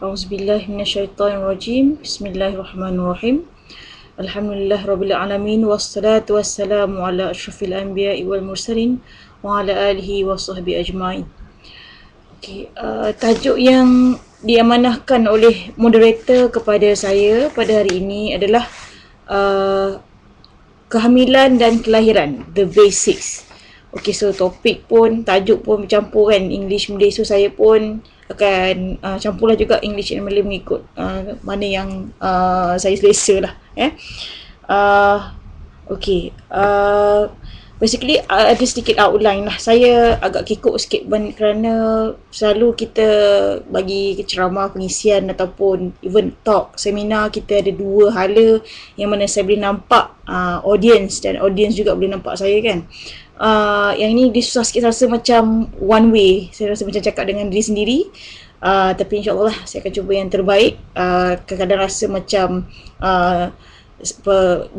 Auzubillahi minasyaitonirrajim. Bismillahirrahmanirrahim. Alhamdulillahirabbil alamin wassalatu wassalamu ala asyrafil anbiya'i wal mursalin wa ala alihi wasahbihi ajmain. Tajuk yang diamanahkan oleh moderator kepada saya pada hari ini adalah kehamilan dan kelahiran, the basics. So topik pun, tajuk pun bercampur kan, English Malay, so saya pun akan campurlah juga English dan Malay mengikut mana yang saya selesa lah. Basically ada sedikit outline lah. Saya agak kikuk sikit kerana selalu kita bagi ceramah, pengisian ataupun even talk, seminar, kita ada dua hala yang mana saya boleh nampak audience dan audience juga boleh nampak saya kan. Yang ini dia susah sikit, rasa macam one way. Saya rasa macam cakap dengan diri sendiri. Tapi insyaAllah lah saya akan cuba yang terbaik. Kadang-kadang rasa macam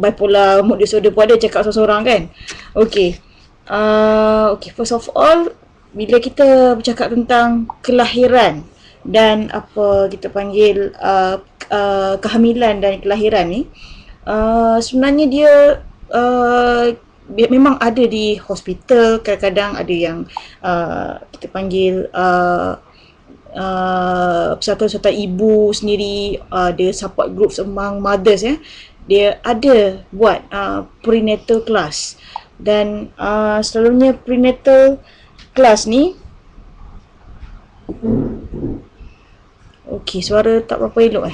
bipolar mood disorder pun ada, cakap seorang-seorang kan. First of all, bila kita bercakap tentang kelahiran dan apa kita panggil kehamilan dan kelahiran ni, sebenarnya dia memang ada di hospital. Kadang-kadang ada yang kita panggil pesatuan-pesatuan ibu sendiri, ada support groups among mothers ya. Dia ada buat prenatal class, dan selalunya prenatal class ni suara tak berapa elok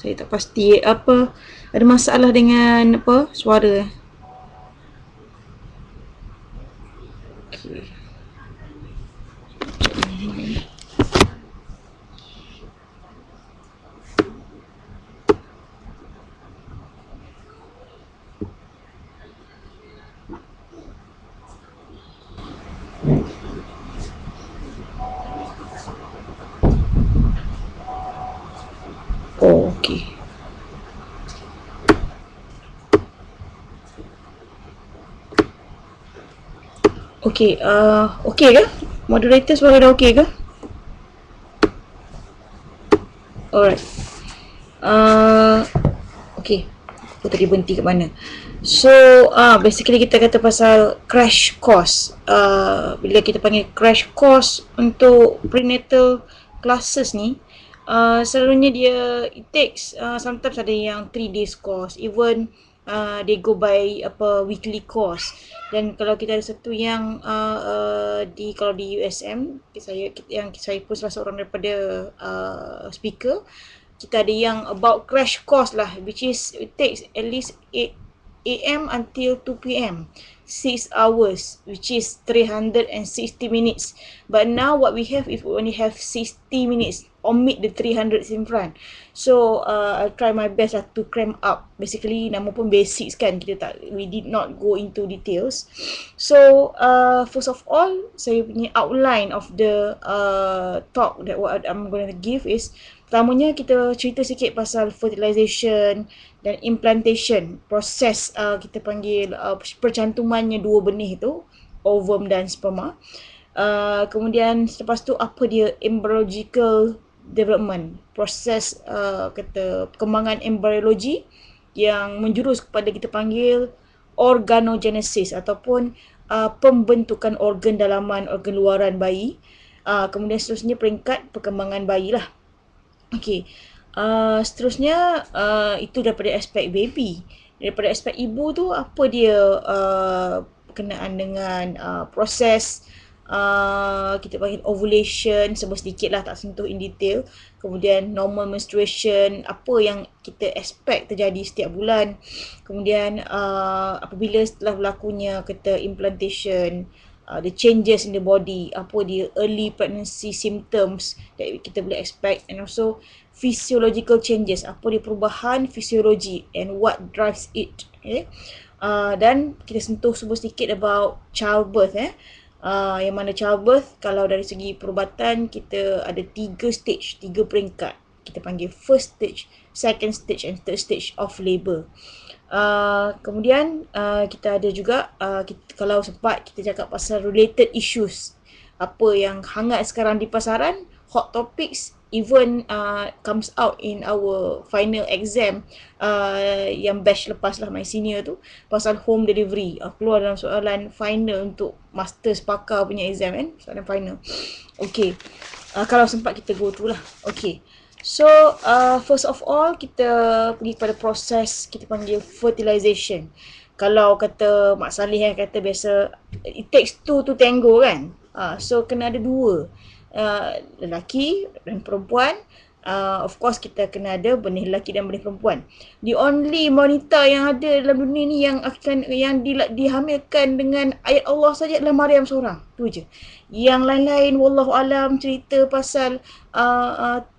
saya tak pasti apa ada masalah dengan suara. Okey ke? Moderator suara dah okey ke? Alright. Aku tadi berhenti kat mana? So, basically kita kata pasal crash course. Bila kita panggil crash course untuk prenatal classes ni, selalunya dia it takes sometimes ada yang 3 days course, even they go by weekly course. Dan kalau kita ada satu yang kalau di USM, saya pun salah seorang daripada speaker, kita ada yang about crash course lah, which is it takes at least 8 AM until 2 PM, 6 hours, which is 360 minutes. But now what we have is we only have 60 minutes, omit the 300 in front. So I'll try my best to cram up. Basically nama pun basics kan, we did not go into details. So first of all, saya punya outline of the talk that what I'm going to give is, pertamanya kita cerita sikit pasal fertilization dan implantation, proses kita panggil percantumannya dua benih tu, ovum dan sperma. Kemudian selepas tu apa dia embryological development, proses perkembangan embryologi yang menjurus kepada kita panggil organogenesis ataupun pembentukan organ dalaman, organ luaran bayi. Kemudian seterusnya peringkat perkembangan bayi lah. Seterusnya itu daripada aspek baby. Daripada aspek ibu tu, apa dia berkenaan dengan proses kita panggil ovulation, sedikit lah, tak sentuh in detail. Kemudian normal menstruation, apa yang kita expect terjadi setiap bulan. Kemudian apabila setelah berlakunya kata implantation, the changes in the body, apa dia early pregnancy symptoms that kita boleh expect, and also physiological changes, apa dia perubahan fisiologi and what drives it. Dan kita sentuh sedikit about childbirth. Yang mana childbirth, kalau dari segi perubatan, kita ada 3 stage, 3 peringkat. Kita panggil first stage, second stage and third stage of labour. Kemudian kita ada juga kalau sempat kita cakap pasal related issues, apa yang hangat sekarang di pasaran, hot topics, even comes out in our final exam yang batch lepas lah, my senior tu, pasal home delivery, keluar dalam soalan final untuk masters pakar punya exam kan, soalan final. Okay, kalau sempat kita go through lah. Okay, so first of all kita pergi pada proses kita panggil fertilization. Kalau kata Mak Saleh kata biasa, it takes two to tango kan. So kena ada dua, lelaki dan perempuan. Of course kita kena ada benih lelaki dan benih perempuan. The only wanita yang ada dalam dunia ni yang dihamilkan dengan ayat Allah saja adalah Maryam seorang. Tu je. Yang lain-lain wallahu alam cerita pasal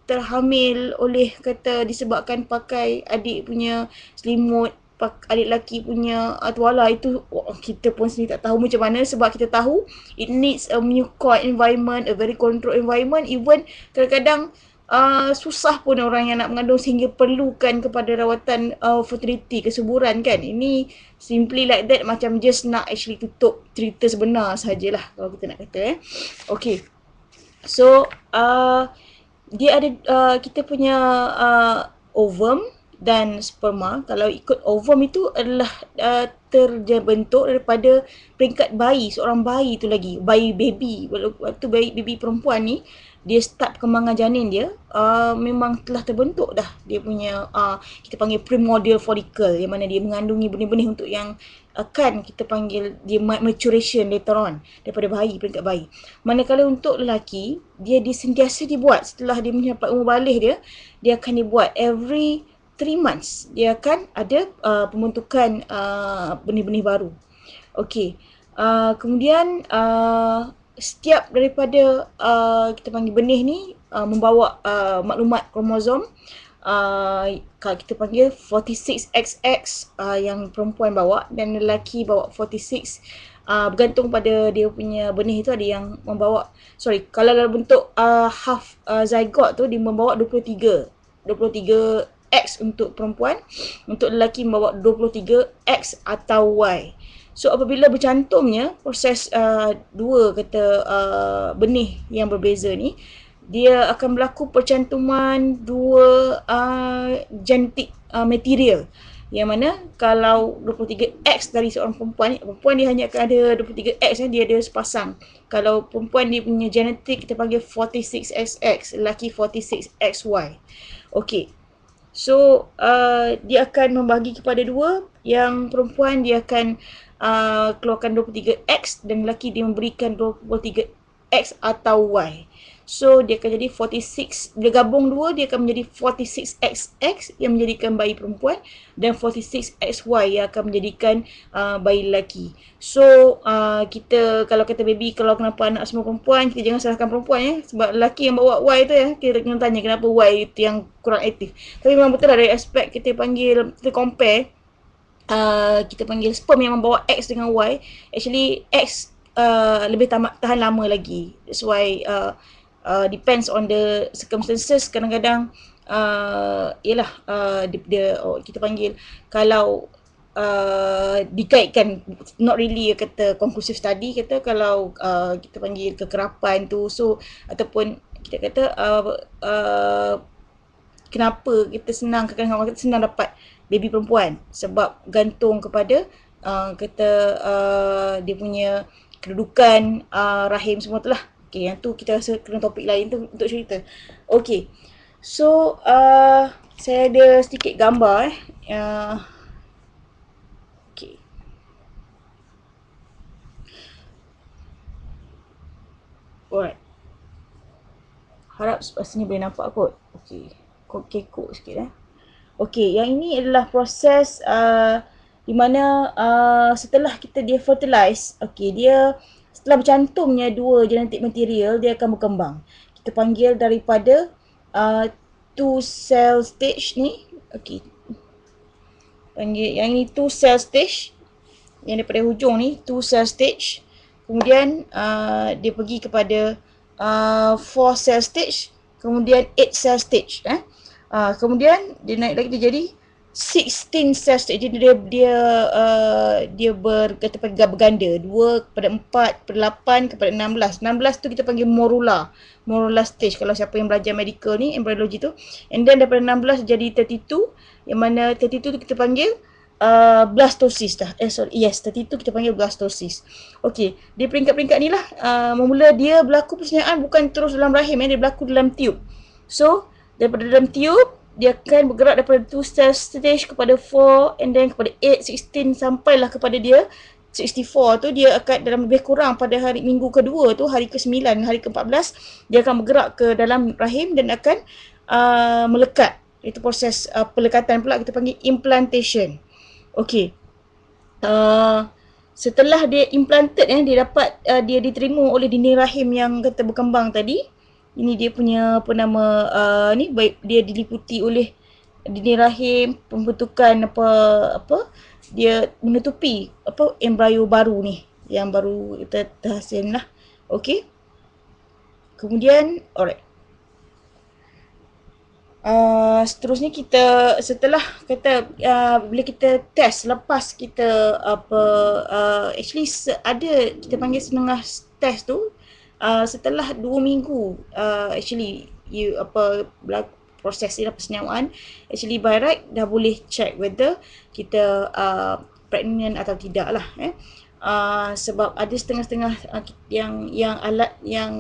terhamil oleh kata disebabkan pakai adik punya selimut, adik lelaki punya tuala, itu kita pun sendiri tak tahu macam mana, sebab kita tahu it needs a mucoid environment, a very controlled environment. Even kadang-kadang susah pun orang yang nak mengandung sehingga perlukan kepada rawatan fertility, kesuburan kan. Ini simply like that, macam just nak actually tutup cerita sebenar sajalah kalau kita nak kata. Okay, so dia ada kita punya ovum dan sperma. Kalau ikut ovum itu adalah terbentuk daripada peringkat bayi, seorang bayi tu lagi, bayi baby. Waktu baby perempuan ni dia start perkembangan janin dia, memang telah terbentuk dah dia punya kita panggil primordial follicle, yang mana dia mengandungi benih-benih untuk yang akan kita panggil dia maturation later on daripada bayi, peringkat bayi. Manakala untuk lelaki, dia sentiasa dibuat setelah dia mencapai umur baligh dia akan dibuat every 3 months. Dia akan ada pembentukan benih-benih baru. Okey. Kemudian setiap daripada kita panggil benih ni membawa maklumat kromosom. Kalau kita panggil 46XX yang perempuan bawa dan lelaki bawa 46. Bergantung pada dia punya benih itu, ada yang membawa, kalau dalam bentuk half zygote tu dia membawa 23X untuk perempuan, untuk lelaki membawa 23X atau Y. So apabila bercantumnya proses dua benih yang berbeza ni, dia akan berlaku percantuman dua genetic material, yang mana kalau 23X dari seorang perempuan dia hanya akan ada 23X, dia ada sepasang. Kalau perempuan dia punya genetik kita panggil 46XX, lelaki 46XY. Okey. So dia akan membagi kepada dua. Yang perempuan dia akan keluarkan 23X dan lelaki dia memberikan 23X atau Y. So dia akan jadi 46, dia gabung dua, dia akan menjadi 46XX yang menjadikan bayi perempuan, dan 46XY yang akan menjadikan bayi lelaki. So kita kalau kata baby, kalau kenapa anak semua perempuan, kita jangan salahkan perempuan sebab lelaki yang bawa Y tu kita kena tanya kenapa Y itu yang kurang aktif. Tapi memang betul dari aspek kita panggil, kita compare, kita panggil sperm yang membawa X dengan Y, actually X lebih tahan lama lagi. That's why depends on the circumstances. Kadang-kadang kita panggil, kalau dikaitkan, not really kata conclusive study, kata kalau kita panggil kekerapan tu, so ataupun kita kata kenapa kita senang, kadang-kadang kita senang dapat baby perempuan, sebab gantung kepada dia punya kedudukan rahim semua tu lah. Okay, yang tu kita rasa kena topik lain tu untuk cerita. Okay, so saya ada sedikit gambar okay. Alright, harap pastinya boleh nampak kot. Okay, kekok sikit Okay, yang ini adalah proses di mana setelah dia fertilize, okay, dia setelah bercantumnya dua genetic material, dia akan berkembang. Kita panggil daripada two cell stage ni. Okay, panggil yang ini two cell stage, yang daripada hujung ni two cell stage. Kemudian dia pergi kepada 4 cell stage, kemudian 8 cell stage. Kemudian dia naik lagi, dia jadi 16 cell stage. Jadi dia berganda, 2 kepada 4 kepada 8 kepada 16. 16 tu kita panggil morula stage kalau siapa yang belajar medical ni, embryology tu. And then daripada 16 jadi 32, yang mana 32 tu kita panggil blastosis dah. 32 kita panggil blastosis. Okey, di peringkat-peringkat ni lah memula dia berlaku persediaan bukan terus dalam rahim, dia berlaku dalam tube. So, daripada dalam tube dia akan bergerak daripada 2 cell stage kepada 4 and then kepada 8, 16 sampailah kepada dia 64 tu. Dia akan dalam lebih kurang pada hari minggu kedua tu, hari ke-9, hari ke-14 dia akan bergerak ke dalam rahim dan akan melekat. Itu proses pelekatan pula kita panggil implantation. Okey. Setelah dia implanted dia dapat dia diterima oleh dinding rahim yang kata berkembang tadi. Ini dia punya apa nama ni, baik dia diliputi oleh dinding rahim, pembentukan apa dia menutupi embrio baru ni yang baru kita terhasil lah. Okey. Kemudian alright. Seterusnya kita setelah kata bila kita test, lepas kita actually ada kita panggil setengah test tu setelah 2 minggu actually proses ni persenyawaan, actually by right dah boleh check whether kita pregnant atau tidak lah sebab ada setengah-setengah yang alat yang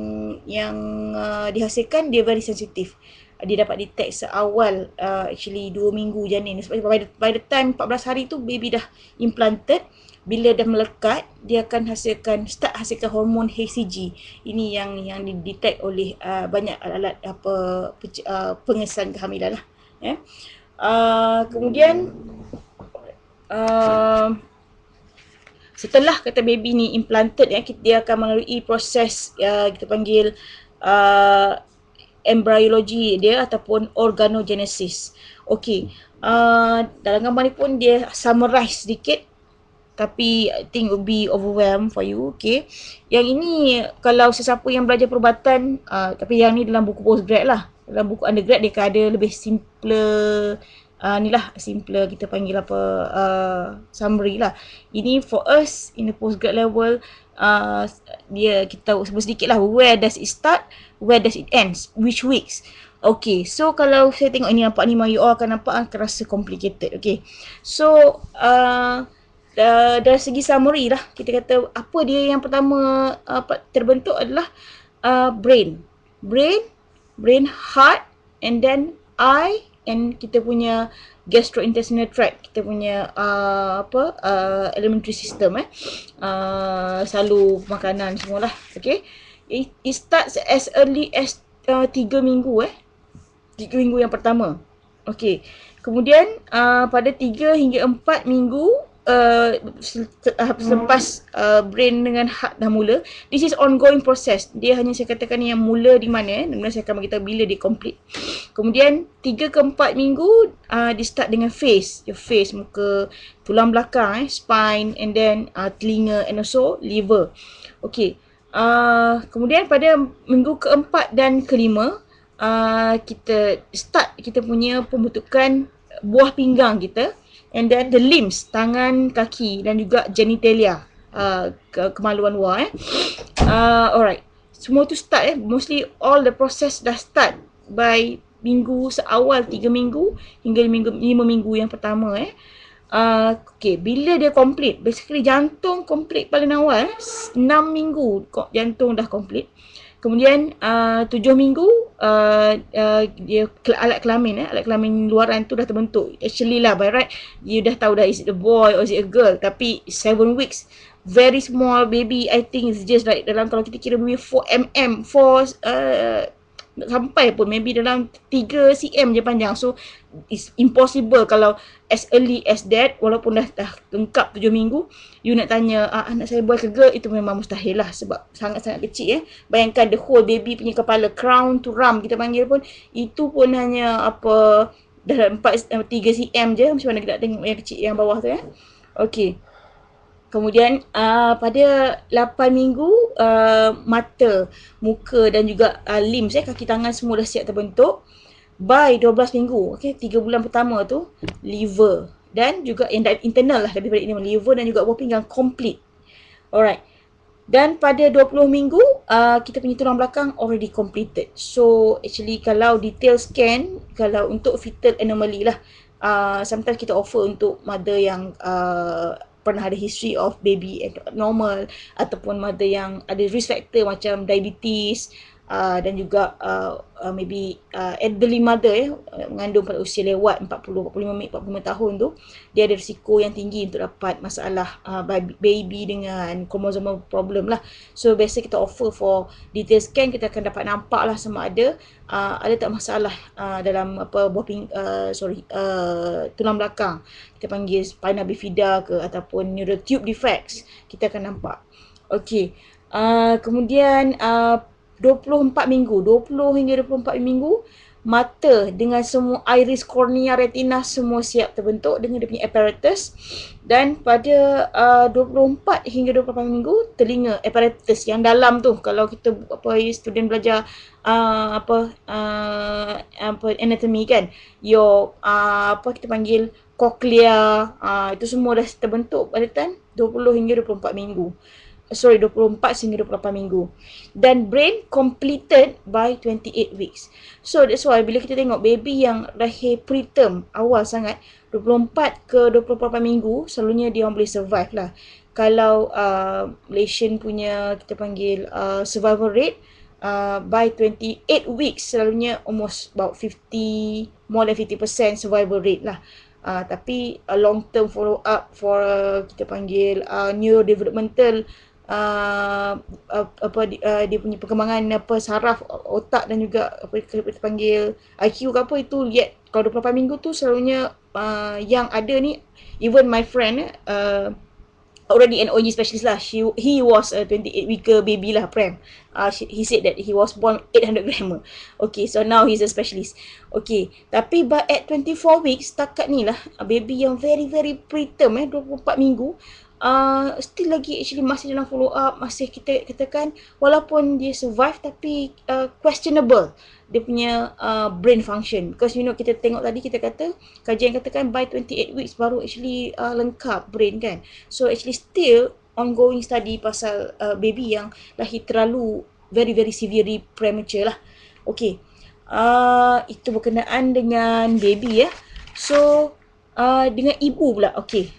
dihasilkan dia very sensitif. Dia dapat detect seawal actually 2 minggu janin. Sebab by the time 14 hari tu baby dah implanted, bila dah melekat dia akan start hasilkan hormon HCG. Ini yang didetect oleh banyak alat pengesan kehamilan lah. Kemudian setelah kata baby ni implanted dia akan melalui proses kita panggil embryology dia ataupun organogenesis. Okey. Dalam gambar ni pun dia summarize sedikit, tapi I think will be overwhelmed for you. Okay. Yang ini kalau sesiapa yang belajar perubatan, tapi yang ni dalam buku postgrad lah. Dalam buku undergrad dia akan ada lebih simple simple kita panggil summary lah. Ini for us in the postgrad level, kita tahu sedikit lah where does it start, where does it ends, which weeks. Okay, so kalau saya tengok ini nampak ni, you all akan nampak akan rasa complicated. Okay, so dari segi summary lah, kita kata apa dia yang pertama terbentuk adalah brain, heart, and then eye, and kita punya gastrointestinal tract, kita punya alimentary system, salur makanan semualah. Okay, it starts as early as 3 minggu 3 minggu yang pertama. Okay, kemudian pada 3 hingga 4 minggu selepas brain dengan heart dah mula, this is ongoing process. Dia hanya saya katakan yang mula di mana, dan saya akan beritahu bila dia complete. Kemudian 3 ke 4 minggu dia start dengan face, your face, muka, tulang belakang, spine, and then telinga, and also liver. Okay, kemudian pada minggu keempat dan kelima kita punya pembentukan buah pinggang kita, and then the limbs, tangan, kaki, dan juga genitalia, kemaluan luar. Alright, semua tu start mostly all the process dah start by minggu seawal 3 minggu hingga 5 minggu yang pertama. Okay, bila dia complete, basically jantung complete paling awal 6 minggu jantung dah complete. Kemudian 7 minggu dia alat kelamin luaran tu dah terbentuk. Actually lah by right you dah tahu dah is it a boy or is it a girl, tapi 7 weeks very small baby, I think it's just like dalam, kalau kita kira maybe 4 mm, sampai pun maybe dalam 3 cm je panjang. So it's impossible kalau as early as that, walaupun dah lengkap 7 minggu, you nak tanya anak saya boy ke girl, itu memang mustahil lah sebab sangat-sangat kecil. Bayangkan the whole baby punya kepala, crown to rump kita panggil pun, itu pun hanya dalam 3 cm je. Macam mana kita nak tengok yang kecil yang bawah tu Okay. Kemudian pada 8 minggu mata, muka dan juga limbs kaki tangan semua dah siap terbentuk. By 12 minggu, okay, 3 bulan pertama tu liver dan juga internal lah, lebih pada ini liver dan juga buah pinggang complete. Alright. Dan pada 20 minggu kita punya tulang belakang already completed. So actually kalau detail scan, kalau untuk fetal anomaly lah, sometimes kita offer untuk mother yang pernah ada history of baby normal ataupun mother yang ada risk factor macam diabetes dan juga maybe elderly mother mengandung pada usia lewat 45 tahun tu, dia ada risiko yang tinggi untuk dapat masalah baby dengan chromosomal problem lah. So biasa kita offer for detail scan, kita akan dapat nampak lah sama ada tak masalah dalam tulang belakang. Kita panggil spina bifida ke ataupun neural tube defects, kita akan nampak. Okey. Kemudian 24 minggu, 20 hingga 24 minggu, mata dengan semua iris, kornea, retina semua siap terbentuk dengan dia punya apparatus. Dan pada 24 hingga 28 minggu, telinga apparatus yang dalam tu, kalau kita student belajar anatomy kan, kita panggil cochlea, itu semua dah terbentuk pada time 20 hingga 24 minggu. 24 hingga 28 minggu. Dan brain completed by 28 weeks. So that's why bila kita tengok baby yang lahir preterm awal sangat, 24 ke 28 minggu, selalunya dia orang boleh survive lah. Kalau Malaysian punya kita panggil survival rate, by 28 weeks selalunya almost about 50, more than 50% survival rate lah. Tapi long term follow up for kita panggil neurodevelopmental dia punya perkembangan saraf otak dan juga kita panggil IQ ke apa, itu lihat kalau 28 minggu tu selalunya yang ada ni, even my friend already an OG specialist lah. He was a 28 weeker baby lah, Prem. He said that he was born 800 gram. Okay, so now he's a specialist. Okay, tapi at 24 weeks, setakat ni lah, baby yang very very preterm 24 minggu, still lagi actually masih dalam follow up, masih kita katakan walaupun dia survive tapi questionable dia punya brain function, because kita tengok tadi, kita kata kajian katakan by 28 weeks baru actually lengkap brain kan. So actually still ongoing study pasal baby yang lahir terlalu very very severely premature lah. Okay, itu berkenaan dengan baby ya. So dengan ibu pula, okay.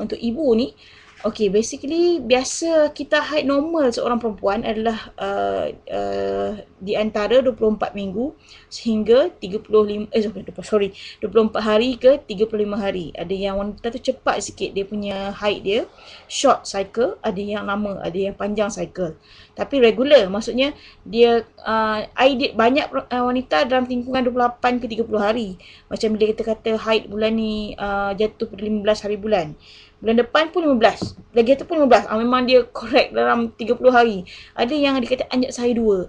Untuk ibu ni, okay, basically biasa kita height normal seorang perempuan adalah di antara 24 minggu sehingga 24 hari ke 35 hari. Ada yang wanita tu cepat sikit dia punya height dia, short cycle, ada yang lama, ada yang panjang cycle. Tapi regular, maksudnya dia banyak wanita dalam lingkungan 28 ke 30 hari. Macam bila kita kata height bulan ni jatuh pada 15 hari bulan, bulan depan pun 15, lagi tu pun 15. Memang dia correct dalam 30 hari. Ada yang dia kata anjak saya 2,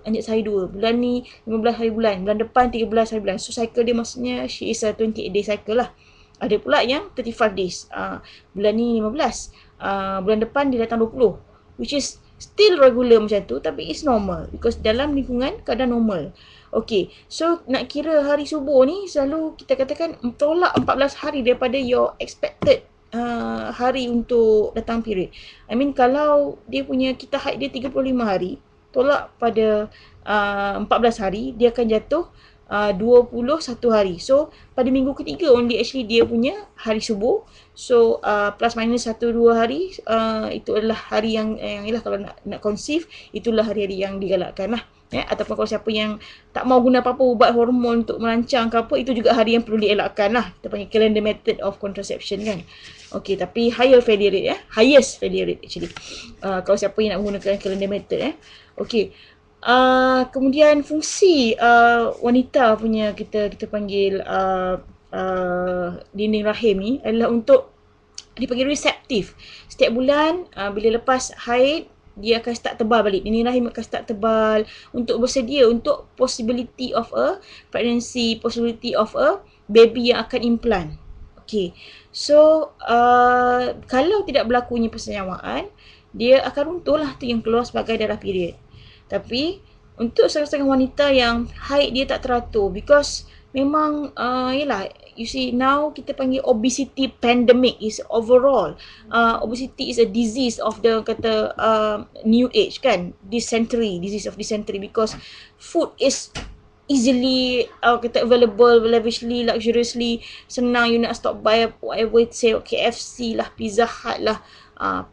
bulan ni 15 hari bulan, bulan depan 13 hari bulan. So cycle dia maksudnya she is a 28 day cycle lah. Ada pula yang 35 days, bulan ni 15, bulan depan dia datang 20, which is still regular macam tu, tapi it's normal because dalam lingkungan keadaan normal. Okay, so nak kira hari subuh ni selalu kita katakan tolak 14 hari daripada your expected hari untuk datang period. I mean kalau dia punya kita height dia 35 hari, tolak pada 14 hari, dia akan jatuh 21 hari. So pada minggu ketiga only actually dia punya hari subuh. So plus minus 1-2 hari, itu adalah hari yang ialah kalau nak conceive, itulah hari-hari yang digalakkan lah. Ataupun kalau siapa yang tak mau guna apa-apa ubat hormon untuk merancang ke apa, itu juga hari yang perlu dielakkan lah. Kita panggil calendar method of contraception kan. Okay, tapi highest failure rate actually. Kalau siapa yang nak menggunakan calendar method Okay. Kemudian fungsi wanita punya kita panggil dinding rahim ni adalah untuk dipanggil reseptif. Setiap bulan bila lepas haid, dia akan start tebal balik. Dinding rahim akan start tebal untuk bersedia untuk possibility of a pregnancy, possibility of a baby yang akan implant. Okey. So, kalau tidak berlakunya persenjawaan, dia akan runtuhlah tu yang keluar sebagai darah period. Tapi untuk setengah-setengah wanita yang haid dia tak teratur, because memang yalah, you see now kita panggil obesity pandemic is overall. Obesity is a disease of the kata new age kan, dysentery, disease of dysentery, because food is easily kata available, lavishly, luxuriously, senang, you nak stop by whatever, say KFC lah, Pizza Hut lah,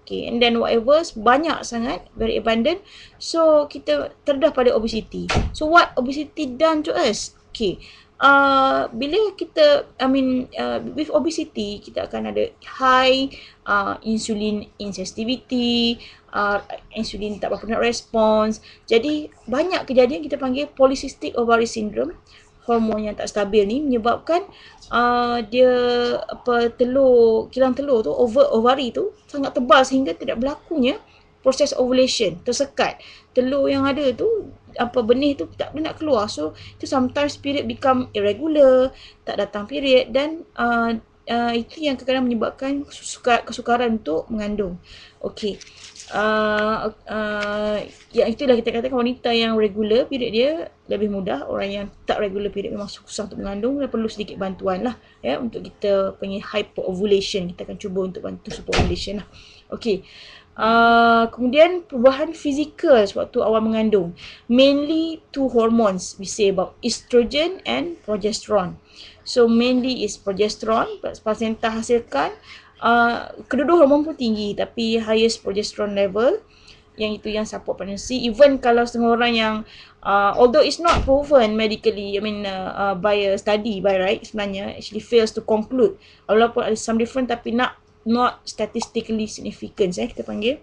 okay, and then whatever, banyak sangat, very abundant. So kita terdedah pada obesity. So what obesity done to us? Okay, bila kita, with obesity, kita akan ada high insulin insensitivity, insulin tak berapa nak respons. Jadi banyak kejadian kita panggil polycystic ovary syndrome. Hormon yang tak stabil ni menyebabkan dia kilang telur tu, ovary tu sangat tebal sehingga tidak berlakunya proses ovulation, tersekat. Telur yang ada tu, benih tu tak boleh nak keluar. So itu sometimes period become irregular, tak datang period, dan itu yang kadang-kadang menyebabkan kesukaran untuk mengandung. Okey. Yang itulah kita katakan wanita yang regular period dia lebih mudah. Orang yang tak regular period memang susah untuk mengandung dan perlu sedikit bantuan lah ya, untuk kita panggil hypo-ovulation. Kita akan cuba untuk bantu support ovulation lah. Okey. Kemudian perubahan fizikal sewaktu awal mengandung, mainly two hormones we say about, estrogen and progesterone. So mainly is progesterone, placenta hasilkan. Kedua-dua hormon pun tinggi, tapi highest progesterone level, yang itu yang support pregnancy. Even kalau setengah orang yang although it's not proven medically, by a study by right, sebenarnya actually fails to conclude, walaupun ada some different, tapi not statistically significant kita panggil.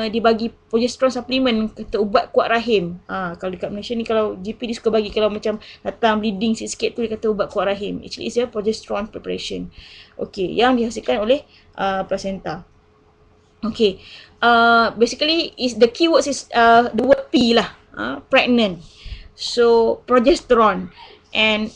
Dibagi progesterone supplement, kata ubat kuat rahim. Kalau dekat Malaysia ni, kalau GP dia suka bagi, kalau macam datang bleeding sikit tu, dia kata ubat kuat rahim. Actually it's a progesterone preparation. Okay, yang dihasilkan oleh placenta. Okay, basically is the keywords is the word P lah, pregnant. So progesterone and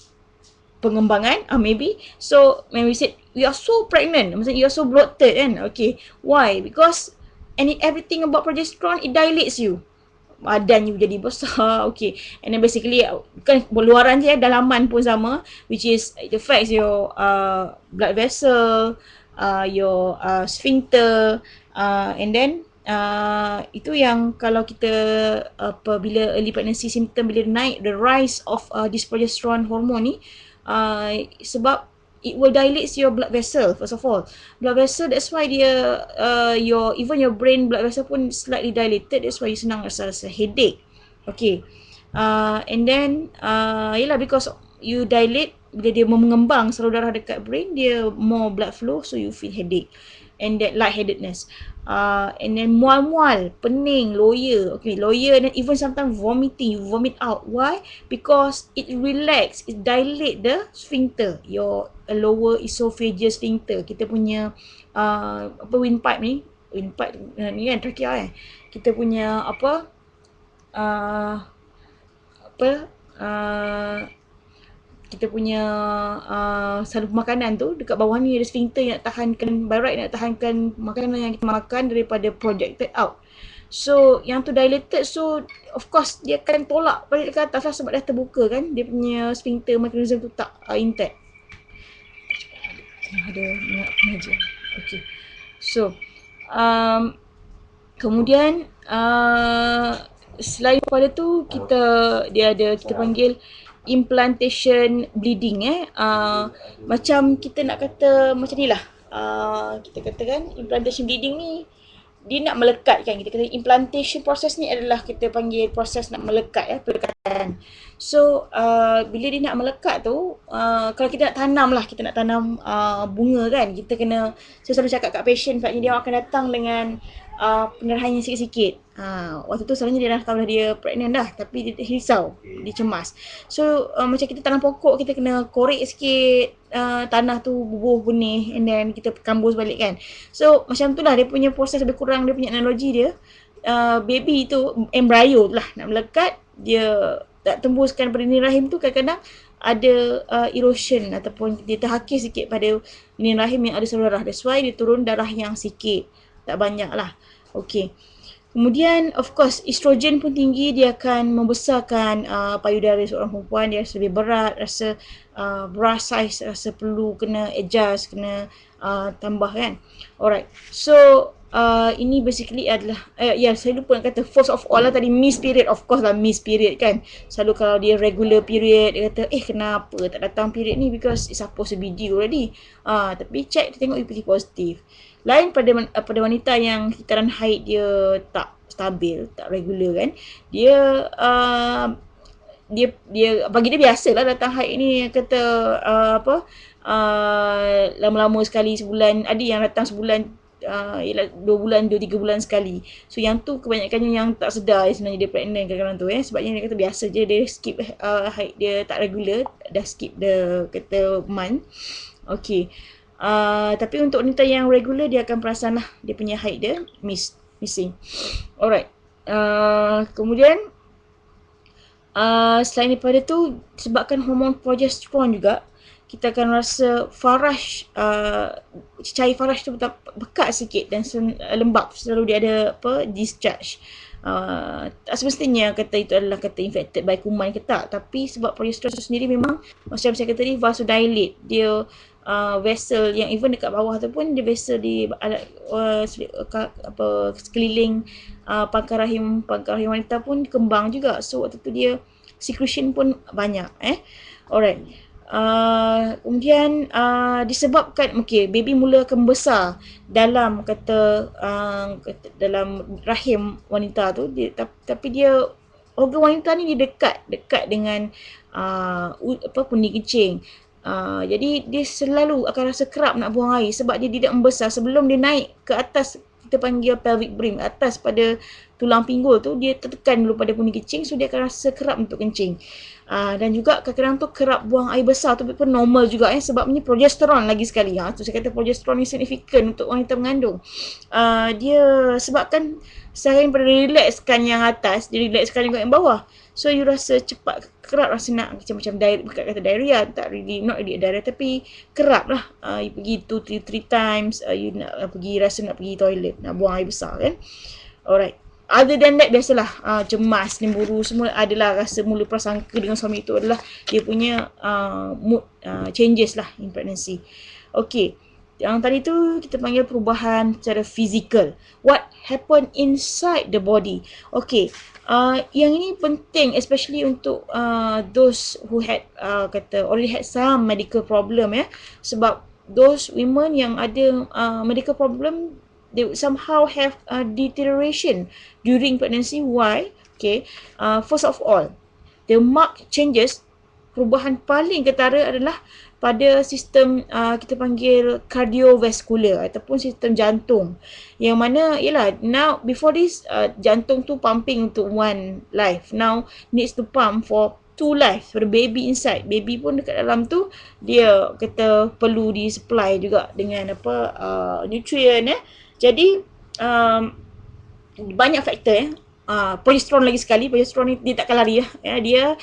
pengembangan, maybe. So when we said we are so pregnant, maksudnya you are so bloated kan. Okay, why? Because everything about progesterone, it dilates you, badan you jadi besar. Okay, and then basically bukan luaran je, dalaman pun sama, which is it affects your blood vessel, your sphincter, and then itu yang kalau kita bila early pregnancy symptom, bila naik the rise of this progesterone hormone ni, sebab it will dilate your blood vessel. First of all, blood vessel, that's why dia even your brain blood vessel pun slightly dilated. That's why you senang rasa headache. Okay, and then yelah, because you dilate, bila dia mengembang saluran darah dekat brain, dia more blood flow, so you feel headache and that lightheadedness. And then mual-mual, pening, loya. Okay, loya, and then even sometimes vomiting, you vomit out. Why? Because it relax, it dilate the sphincter, your lower esophageal sphincter. Kita punya windpipe ni, ni kan trachea kita punya kita punya saluran makanan tu, dekat bawah ni ada sphincter yang nak tahankan by right, nak tahankan makanan yang kita makan daripada projected out. So yang tu dilated, so of course dia akan tolak balik ke atas lah, sebab dah terbuka kan, dia punya sphincter mechanism tu tak intact. Ada minyak pengajian. Okay, so kemudian selain daripada tu, kita panggil implantation bleeding. Macam kita nak kata macam ni lah, kita katakan implantation bleeding ni dia nak melekat kan. Kita kata implantation proses ni adalah kita panggil proses nak melekat, pelekatan. So bila dia nak melekat tu, kalau kita nak tanam lah, kita nak tanam bunga kan, kita kena, saya selalu cakap kat patient, dia akan datang dengan pendarahan yang sikit-sikit. Waktu tu selalunya dia dah tahu dah dia pregnant dah, tapi dia risau, dia cemas. So macam kita tanam pokok, kita kena korek sikit tanah tu, bubuh benih, and then kita kambus balik kan. So macam tu lah dia punya proses, lebih kurang dia punya analogi dia. Baby tu, embryo lah nak melekat, dia tak tembuskan perinding rahim tu, kadang-kadang ada erosion ataupun dia terhakis sikit pada lining rahim yang ada saluran darah. That's why dia turun darah yang sikit, tak banyak lah. Okay. Kemudian of course estrogen pun tinggi, dia akan membesarkan payudara seorang perempuan, dia rasa lebih berat, rasa bra size rasa perlu kena adjust, kena tambah kan. Alright. So ini basically adalah saya lupa nak kata first of all lah tadi, miss period. Of course lah miss period kan. Selalu kalau dia regular period, dia kata kenapa tak datang period ni, because it's supposed to be due already. Tapi check, kita tengok UPT positif. Lain pada wanita yang kitaran haid dia tak stabil, tak regular kan. Dia bagi dia biasalah datang haid ni, kata lama-lama sekali sebulan, ada yang datang sebulan, 2 bulan, 2-3 bulan sekali. So yang tu kebanyakannya yang tak sedar sebenarnya dia pregnant kadang-kadang tu sebabnya dia kata biasa je, dia skip haid dia tak regular, dah skip the kata month. Okay. Tapi untuk wanita yang regular, dia akan perasan lah dia punya haid dia missing. Alright. Kemudian selain daripada tu, sebabkan hormon progesteron juga, kita akan rasa faraj, cair faraj tu bekat sikit dan lembab, selalu dia ada discharge. Tak semestinya kata itu adalah kata infected by kuman ke tak, tapi sebab progesteron tu sendiri memang macam saya kata tadi, vasodilate, dia vessel yang even dekat bawah tu pun dia vessel di sekeliling pangkal rahim wanita pun kembang juga. So waktu tu dia secretion pun banyak. Alright. Kemudian disebabkan baby mula akan besar dalam dalam rahim wanita tu, tapi dia organ wanita ni dia dekat dengan pundi kencing. Jadi dia selalu akan rasa kerap nak buang air sebab dia tidak membesar. Sebelum dia naik ke atas, kita panggil pelvic brim, atas pada tulang pinggul tu, dia tertekan dulu pada pundi kencing, so dia akan rasa kerap untuk kencing. Dan juga kadang-kadang tu kerap buang air besar tu pun normal juga sebabnya progesteron lagi sekali. Tu saya kata progesteron ni signifikan untuk wanita mengandung. Dia sebabkan selain pada relaxkan yang atas, dia relaxkan juga yang bawah. So you rasa cepat, kerap rasa nak macam bukan kata diarrhea, not really diarrhea, tapi kerap lah. You pergi 2-3 times, you nak rasa nak pergi toilet, nak buang air besar kan. Alright. Other than that, biasalah cemas, cemburu, semua adalah rasa mula prasangka dengan suami itu adalah dia punya mood changes lah in pregnancy. Okay. Yang tadi tu kita panggil perubahan secara fizikal. What happen inside the body? Okay. Yang ini penting especially untuk those who had already had some medical problem sebab those women yang ada medical problem, they would somehow have deterioration during pregnancy. Why? Okay. First of all, the marked changes, perubahan paling ketara adalah pada sistem kita panggil cardiovascular ataupun sistem jantung, yang mana now before this jantung tu pumping untuk one life, now needs to pump for 2 life, for the baby inside. Baby pun dekat dalam tu dia kata perlu di supply juga dengan nutrient Jadi banyak faktor progesteron lagi sekali. Progesteron ni dia takkan lari dia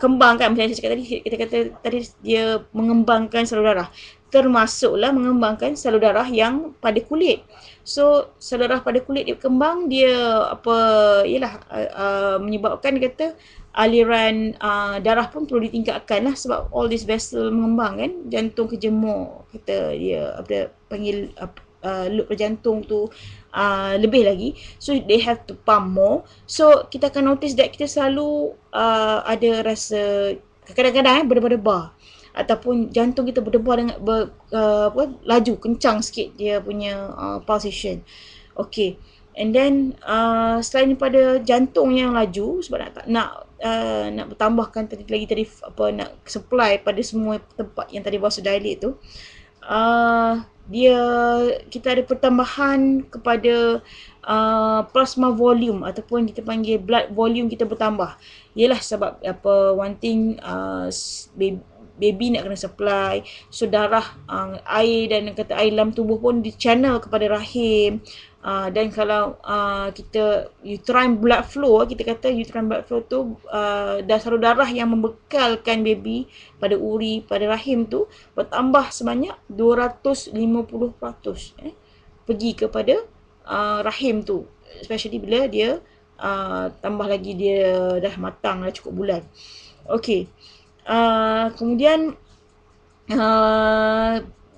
kembangkan, macam saya cakap tadi, kita kata tadi dia mengembangkan salur darah, termasuklah mengembangkan salur darah yang pada kulit. So salur darah pada kulit dia berkembang, dia menyebabkan kata aliran darah pun perlu ditingkatkan lah, sebab all this vessel mengembang kan, jantung kejemur, kata dia panggil load pada jantung tu lebih lagi, so they have to pump more. So kita akan notice that kita selalu ada rasa kadang-kadang berdebar-debar, ataupun jantung kita berdebar dengan laju, kencang sikit dia punya pulsation. Okay. And then selain daripada jantung yang laju, sebab nak bertambahkan tadi nak supply pada semua tempat yang tadi vasodilate tu, kita ada pertambahan kepada plasma volume ataupun kita panggil blood volume kita bertambah. Ialah sebab one thing, baby nak kena supply, so darah, air dan kata air dalam tubuh pun di channel kepada rahim. Dan kalau kita uterine blood flow, kita kata uterine blood flow tu salur darah yang membekalkan baby pada uri, pada rahim tu bertambah sebanyak 250%, pergi kepada rahim tu, especially bila dia tambah lagi dia dah matang, dah cukup bulan. Okey. Kemudian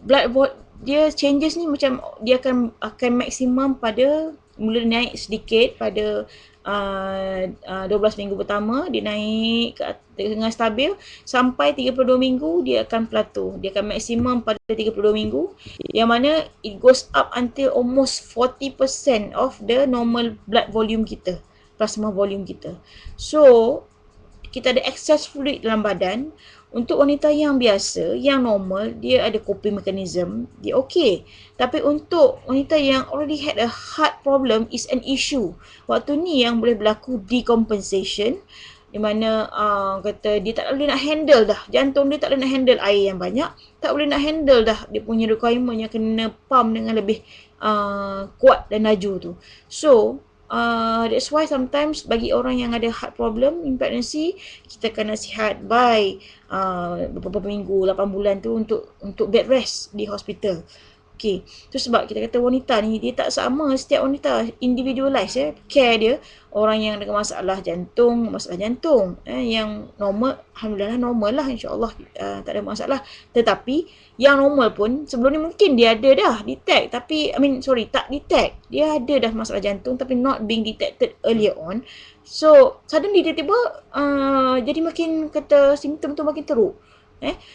blood dia changes ni macam dia akan maksimum pada mula naik sedikit pada 12 minggu pertama, dia naik dengan stabil sampai 32 minggu dia akan plateau. Dia akan maksimum pada 32 minggu, yang mana it goes up until almost 40% of the normal blood volume kita, plasma volume kita. So kita ada excess fluid dalam badan. Untuk wanita yang biasa, yang normal, dia ada coping mechanism, dia okay. Tapi untuk wanita yang already had a heart problem is an issue. Waktu ni yang boleh berlaku decompensation, di mana kata dia tak boleh nak handle dah, jantung dia tak boleh nak handle air yang banyak, tak boleh nak handle dah dia punya requirement yang kena pump dengan lebih kuat dan laju tu. So that's why sometimes bagi orang yang ada heart problem in pregnancy, kita akan nasihat by beberapa minggu, 8 bulan tu untuk bed rest di hospital. Okay, tu sebab kita kata wanita ni dia tak sama, setiap wanita individualize care dia. Orang yang dengan masalah jantung, yang normal, alhamdulillah normal lah, insyaAllah tak ada masalah. Tetapi yang normal pun sebelum ni mungkin dia ada dah detect, tapi tak detect, dia ada dah masalah jantung tapi not being detected earlier on. So suddenly tiba-tiba jadi makin kata simptom tu makin teruk.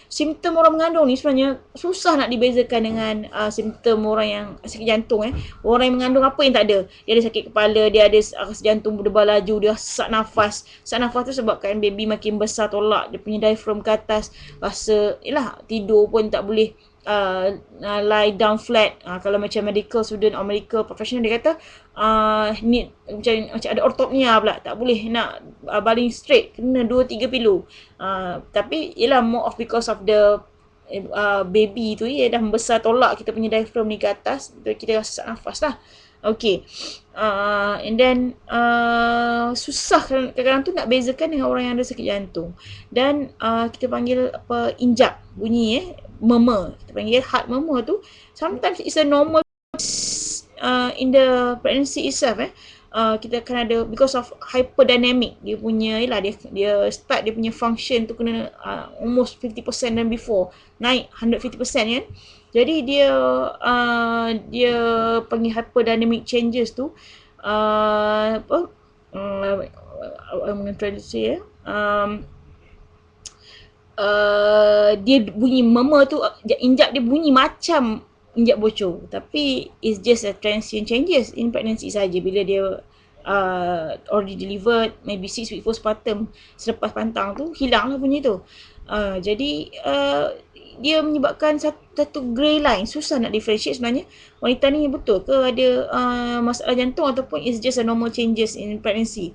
Simptom orang mengandung ni sebenarnya susah nak dibezakan dengan simptom orang yang sakit jantung. Orang yang mengandung apa yang tak ada? Dia ada sakit kepala, dia ada jantung berdebar laju, dia sesak nafas. Sesak nafas tu sebabkan baby makin besar tolak dia punya diaphragm ke atas, rasa tidur pun tak boleh lie down flat. Kalau macam medical student or medical professional, dia kata need macam ada ortopnia pula, tak boleh nak baling straight, kena 2-3 pilu. Tapi more of because of the baby tu dah membesar tolak kita punya diaphragm ni ke atas, kita rasa sesak nafas lah. Okay. And then susah kadang-kadang tu nak bezakan dengan orang yang ada sakit jantung. Dan kita panggil injap bunyi murmur, kita panggil heart murmur tu, sometimes it's a normal in the pregnancy itself. Kita akan ada because of hyperdynamic, dia punya dia start dia punya function tu kena almost 50% than before, naik 150% kan. Jadi dia panggil hyperdynamic changes tu I'm going to try to say dia bunyi murmur tu, injap dia bunyi macam injap bocor, tapi it's just a transient changes in pregnancy saja. Bila dia already delivered, maybe 6 weeks postpartum, selepas pantang tu hilanglah bunyi tu. Jadi dia menyebabkan satu grey line, susah nak differentiate sebenarnya wanita ni betul ke ada masalah jantung ataupun it's just a normal changes in pregnancy.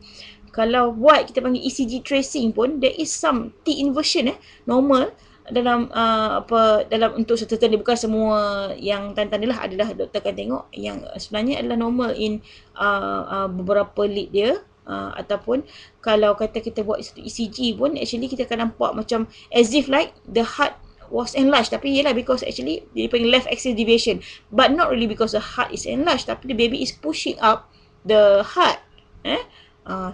Kalau buat kita panggil ECG tracing pun, there is some T inversion normal dalam dalam untuk tanda, bukan semua yang tanda-tanda lah, adalah doktor akan tengok yang sebenarnya adalah normal in beberapa lead dia. Ataupun kalau kata kita buat ECG pun, actually kita akan nampak macam as if like the heart was enlarged, tapi because actually dia panggil left axis deviation, but not really because the heart is enlarged, tapi the baby is pushing up the heart.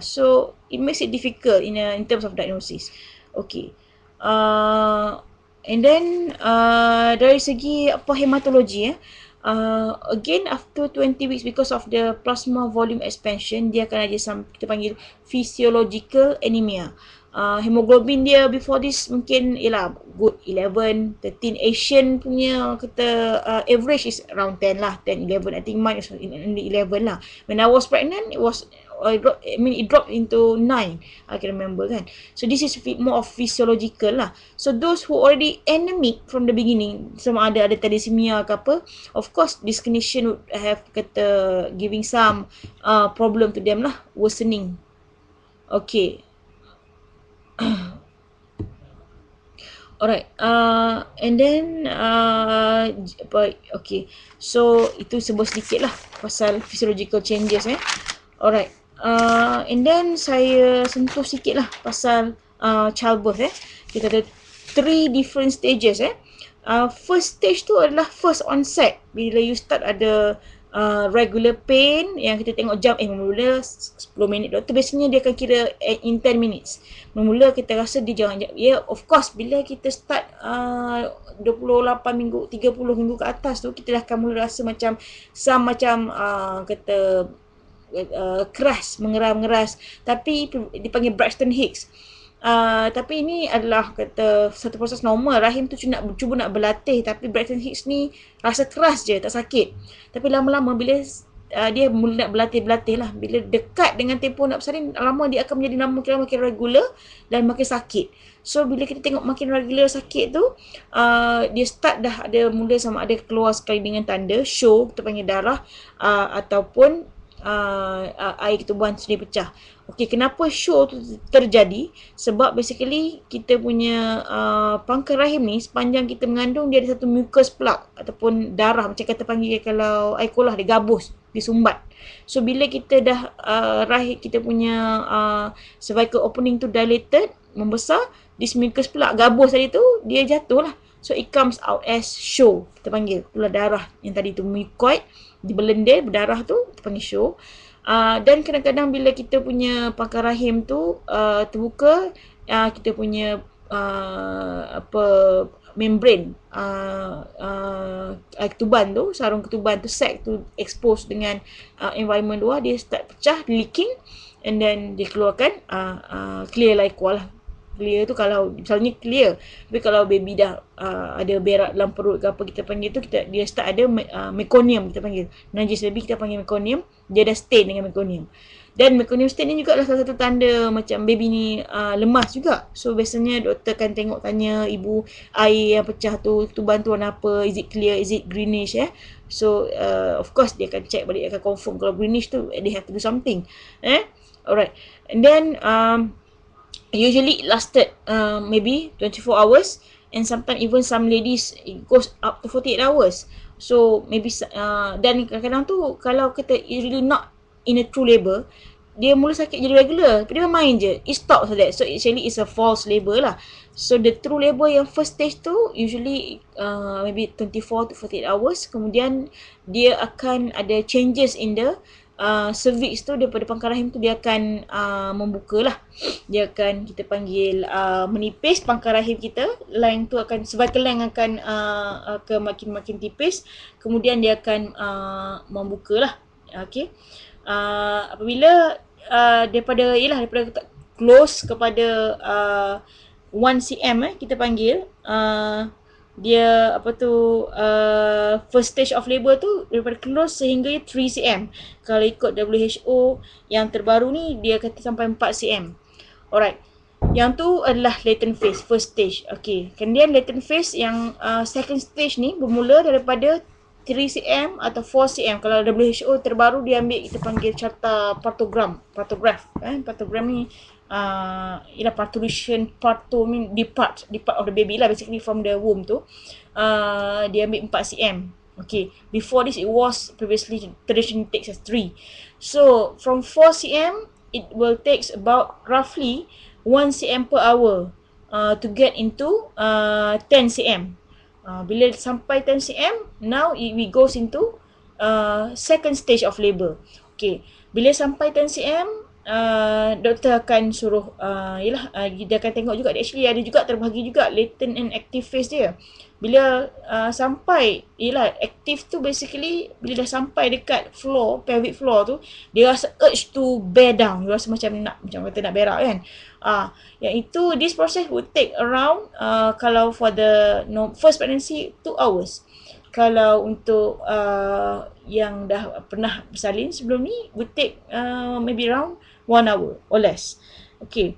So it makes it difficult in terms of diagnosis. Okay. And then dari segi hematologi again after 20 weeks, because of the plasma volume expansion, dia akan ada kita panggil physiological anemia. Hemoglobin dia before this mungkin good 11, 13. Asian punya kata average is around 10 lah, 10, 11. I think mine is in 11 lah. When I was pregnant, it was it dropped into 9, I can remember kan. So this is more of physiological lah. So those who already anemic from the beginning, sama ada thalassemia ke apa, of course this condition would have kata giving some problem to them lah, worsening. Okay. Alright. And then okay, so itu sebut sedikit lah pasal physiological changes Alright. And then saya sentuh sikit lah pasal childbirth Kita ada 3 different stages First stage tu adalah first onset. Bila you start ada regular pain yang kita tengok jam mula 10 minit, doktor biasanya dia akan kira in 10 minutes. Mula kita rasa dia jangan, of course bila kita start 28 minggu, 30 minggu ke atas tu kita dah akan mula rasa macam kata keras, mengeras, tapi dipanggil Braxton Hicks. Tapi ini adalah kata satu proses normal. Rahim tu cuba nak berlatih, tapi Braxton Hicks ni rasa keras je, tak sakit. Tapi lama-lama bila dia mula nak berlatih lah, bila dekat dengan tempoh nak bersalin, lama dia akan menjadi makin regular dan makin sakit. So bila kita tengok makin regular sakit tu, dia start dah ada mula sama ada keluar sekali dengan tanda show, kita panggil darah, ataupun air ketubuhan sendiri pecah. Okey, kenapa show tu terjadi? Sebab basically kita punya pangkal rahim ni sepanjang kita mengandung dia ada satu mucus plug ataupun darah, macam kata panggil kalau air kolah dia gabus, dia sumbat. So bila kita dah rahim kita punya cervical opening tu dilated, membesar, this mucus plug gabus tadi tu dia jatuh lah. So it comes out as show, kita panggil. Itulah darah yang tadi tu mucoid dibelendir berdarah tu kita panggil show. Dan kadang-kadang bila kita punya pangkal rahim tu terbuka, kita punya membrane ketuban tu, sarung ketuban tu, sac tu expose dengan environment luar, dia start pecah, leaking, and then dia keluarkan clear liquor lah. Clear tu kalau misalnya clear, tapi kalau baby dah ada berak dalam perut ke apa kita panggil tu, dia start ada meconium, kita panggil najis baby, kita panggil meconium, dia dah stain dengan meconium. Dan meconium stain ni juga adalah salah satu tanda macam baby ni lemas juga. So biasanya doktor akan tengok, tanya ibu, air yang pecah tu, ketuban tu warna apa, is it clear, is it greenish So of course dia akan check balik, akan confirm. Kalau greenish tu they have to do something. Alright. And then usually it lasted maybe 24 hours, and sometimes even some ladies it goes up to 48 hours. So maybe dan kadang-kadang tu kalau kita really not in a true labor, dia mula sakit jadi regular, tapi dia main je, it stops like that. So actually it's a false labor lah. So the true labor yang first stage tu usually maybe 24 to 48 hours. Kemudian dia akan ada changes in the cervix tu, daripada pangkal rahim tu dia akan membuka lah. Dia akan, kita panggil menipis pangkal rahim kita, line tu akan, cervical line akan makin tipis. Kemudian dia akan membuka lah. Okay. Apabila daripada close kepada 1 cm kita panggil, dia first stage of labor tu daripada close sehingga 3 cm. Kalau ikut WHO yang terbaru ni dia kata sampai 4 cm. Alright. Yang tu adalah latent phase, first stage. Okay. Kemudian latent phase yang second stage ni bermula daripada 3 cm atau 4 cm. Kalau WHO terbaru dia ambil, kita panggil carta partograph. Partograph ni ialah parturition, depart of the baby lah, basically from the womb tu. Dia ambil 4 cm. Okay, before this it was previously traditionally takes as 3. So from 4 cm it will takes about roughly 1 cm per hour to get into 10 cm. Bila sampai 10 cm, now we goes into second stage of labor. Okay, bila sampai 10 cm, doktor akan suruh dia akan tengok juga, actually ada juga terbahagi juga latent and active phase dia. Bila sampai, active tu basically bila dah sampai dekat floor, pelvic floor tu, dia rasa urge to bear down, dia rasa macam kata nak berak kan. Yang itu, this process would take around kalau for the first pregnancy 2 hours. Kalau untuk yang dah pernah bersalin sebelum ni, would take maybe around 1 hour or less. Okay.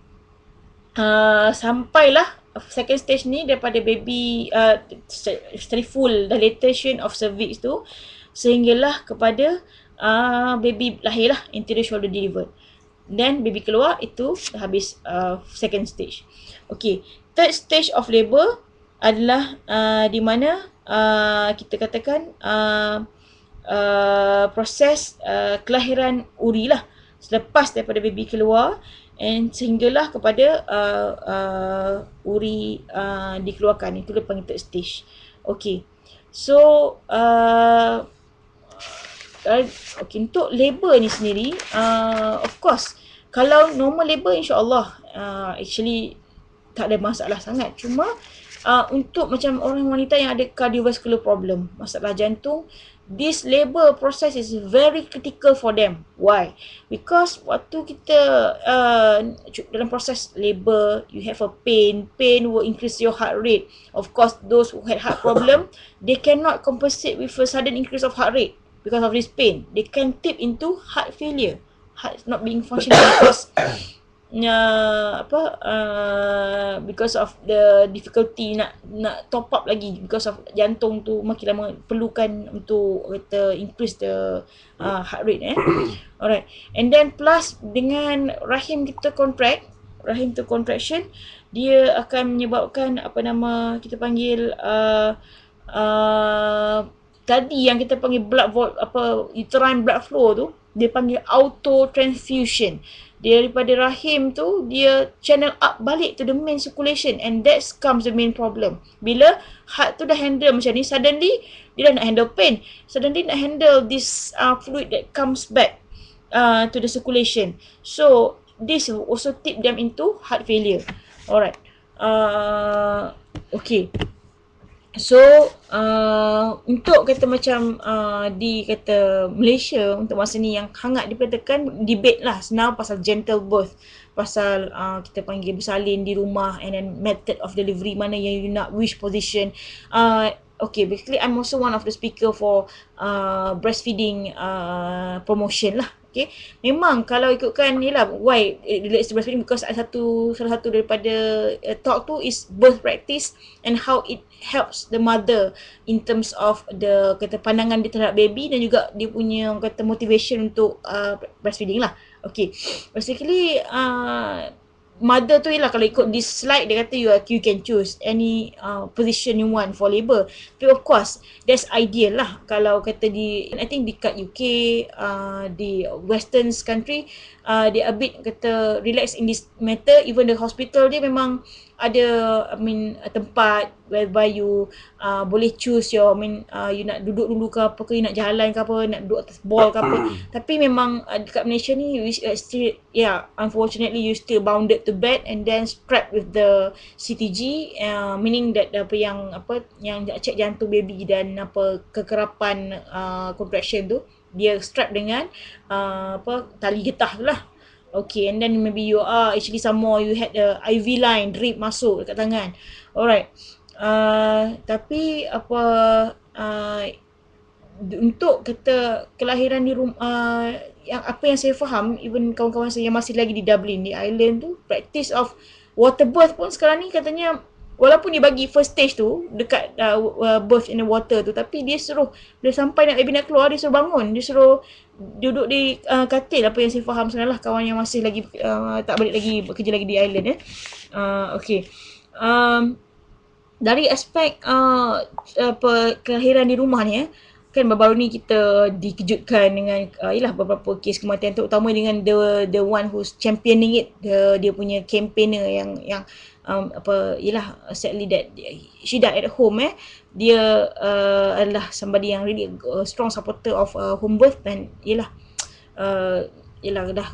Sampailah second stage ni daripada baby full dilatation of cervix tu, sehinggalah kepada baby lahir lah, anterior shoulder delivered. Then baby keluar, itu dah habis second stage. Okay. Third stage of labor adalah di mana kita katakan proses kelahiran uri lah, selepas daripada baby keluar and sehinggalah kepada uri dikeluarkan. Itu dia panggil third stage. Okay, so okay, untuk labor ni sendiri, of course kalau normal labor insyaAllah actually tak ada masalah sangat. Cuma untuk macam orang wanita yang ada cardiovascular problem, masalah jantung, this labor process is very critical for them. Why? Because waktu kita dalam proses labor, you have a pain will increase your heart rate. Of course, those who had heart problem, they cannot compensate with a sudden increase of heart rate because of this pain. They can tip into heart failure, heart not being functional because because of the difficulty nak top up lagi, because of jantung tu makin lama perlukan untuk kita increase the heart rate alright, and then plus dengan rahim kita contraction, dia akan menyebabkan kita panggil tadi yang kita panggil uterine blood flow tu, dia panggil auto transfusion. Daripada rahim tu, dia channel up balik to the main circulation, and that comes the main problem. Bila heart tu dah handle macam ni, suddenly dia dah nak handle pain, suddenly nak handle this fluid that comes back to the circulation. So this will also tip them into heart failure. Alright, okay. So untuk kata macam di kata Malaysia untuk masa ni yang hangat diperkatakan debate lah now pasal gentle birth, pasal kita panggil bersalin di rumah, and then method of delivery mana yang you nak, which position. Okay, basically I'm also one of the speaker for breastfeeding promotion lah. Okay, memang kalau ikutkan ni lah, why relates to breastfeeding, because salah satu daripada talk tu is birth practice and how it helps the mother in terms of the kata pandangan dia terhadap baby, dan juga dia punya kata motivation untuk breastfeeding lah. Okay, basically mother tu ialah kalau ikut this slide, dia kata you can choose any position you want for labor. But of course, that's ideal lah. Kalau kata I think dekat UK, di western country, they a bit kata relax in this matter. Even the hospital dia memang ada tempat whereby you boleh choose your you nak duduk dulu ke apa ke, you nak jalan ke apa, nak duduk atas ball ke apa. Tapi memang dekat Malaysia ni still, unfortunately you still bounded to bed and then strapped with the CTG, meaning that yang check jantung baby dan kekerapan contraction tu, dia strap dengan tali getah tu lah. Okay, and then maybe you are actually some more, you had the IV line drip masuk dekat tangan. Alright, tapi untuk kata kelahiran di rumah, yang saya faham, even kawan-kawan saya yang masih lagi di Dublin, di Ireland tu, practice of water birth pun sekarang ni katanya, walaupun dia bagi first stage tu dekat birth in the water tu, tapi dia suruh, bila sampai baby nak keluar, dia suruh bangun, dia suruh duduk di katil, apa yang saya faham sekarang lah, kawan yang masih lagi tak balik lagi bekerja lagi di Ireland. Okay, dari aspek kelahiran di rumah ni, kan baru-baru ni kita dikejutkan dengan beberapa kes kematian, terutama dengan the one who's championing it, dia punya campaigner yang sadly that she died at home. Dia adalah somebody yang really strong supporter of home birth, dan dah